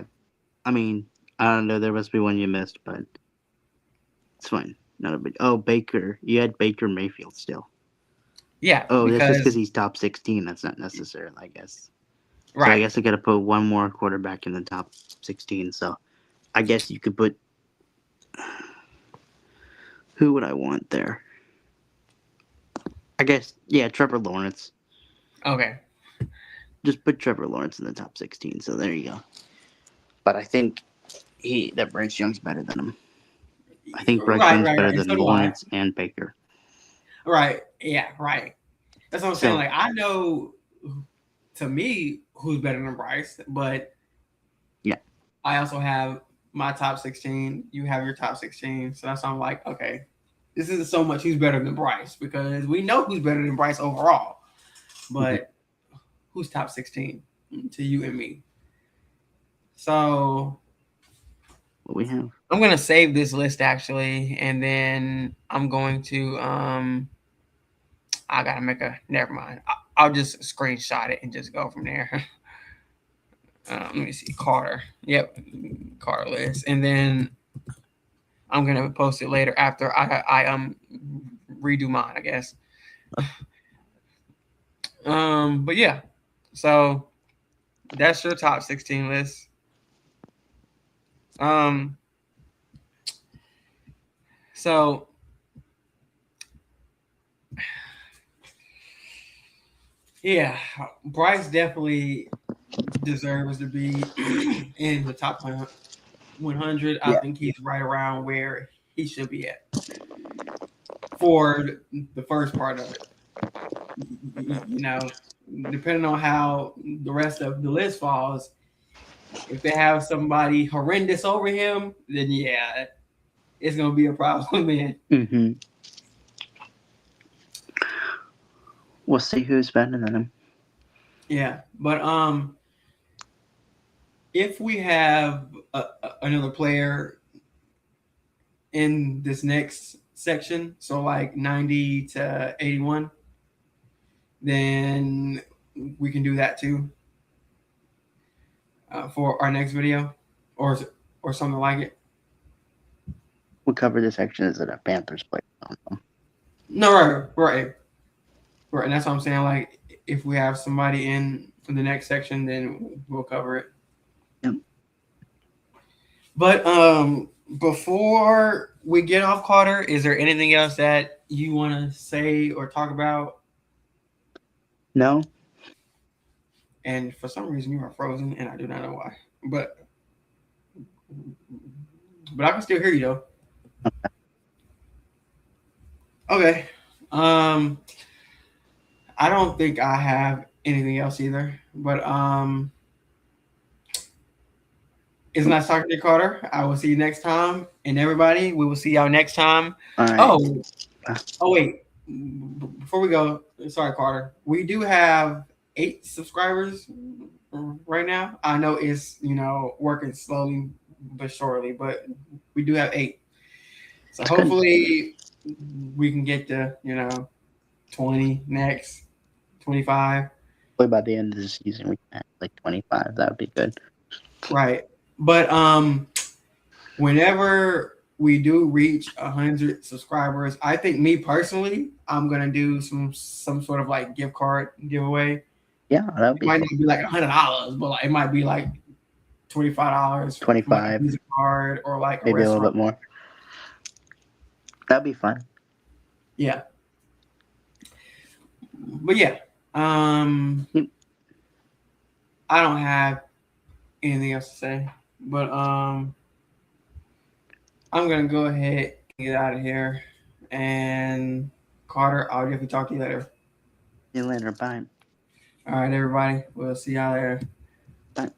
I mean, I don't know. There must be one you missed, but it's fine. Not a big. Oh, Baker. You had Baker Mayfield still.
Yeah,
Oh, that's just because
because
he's top 16. That's not necessarily, I guess. So I
right.
guess I got to put one more quarterback in the top 16. So I guess you could put. Who would I want there? I guess, yeah, Trevor Lawrence.
Okay.
Just put Trevor Lawrence in the top 16. So there you go. But I think that Bryce Young's better than him. I think Bryce
Right,
Young's
right,
better
right. So
than
do I.
Lawrence and Baker.
Right. Yeah, right. That's what I'm saying.
So
Like I know to me who's better than Bryce, but
yeah,
I also have my top 16. You have your top 16. So that's why I'm like, okay, this isn't so much who's better than Bryce because we know who's better than Bryce overall.
mhm,
But who's top 16 to you and me? So
what we have.
I'm gonna save this list actually, and then I'm going to I gotta make a never mind. I'll just screenshot it and just go from there. Let me see Carter. Yep, Carter list, and then I'm gonna post it later after I redo mine, I guess. But yeah, so that's your top 16 list. Um, so yeah, Bryce definitely deserves to be in the top 100. I
Yeah.
think he's right around where he should be at for the first part of it. You know, depending on how the rest of the list falls, if they have somebody horrendous over him, then yeah, it's gonna be a problem, man.
Mm-hmm. We'll see who's better than him.
Yeah, but if we have another player in this next section, so like 90 to 81, then we can do that too for our next video, or or something like it.
We'll cover this section as a Panthers play.
No, right, and that's what I'm saying. Like, if we have somebody in the next section, then we'll cover it.
Yep.
But before we get off, Carter, is there anything else that you want to say or talk about?
No.
And for some reason, you are frozen, and I do not know why. But I can still hear you though. Okay. Um, I don't think I have anything else either. But it's nice talking to you, Carter. I will see you next time, and everybody, we will see y'all next time.
All right.
Oh, oh wait. Before we go, sorry, Carter. We do have 8 subscribers right now. I know it's working slowly but surely, but we do have 8. So
It's good.
hopefully we can get to 20 next, 25.
Hopefully by the end of the season we can have like 25. That would be good.
Right. But whenever we do reach 100 subscribers, I think me personally, I'm gonna do some sort of like gift card giveaway.
Yeah, that would
It
be
might
fun.
not be like $100, but like it might be like $25 from like a
25,
Visa card or like a
maybe a little
restaurant.
bit more. That'd be fun.
Yeah. But yeah, um,
Yep.
I don't have anything else to say. But I'm gonna go ahead and get out of here. And Carter, I'll definitely talk to you later.
See you later. Bye.
All right, everybody. We'll see y'all later.
Bye.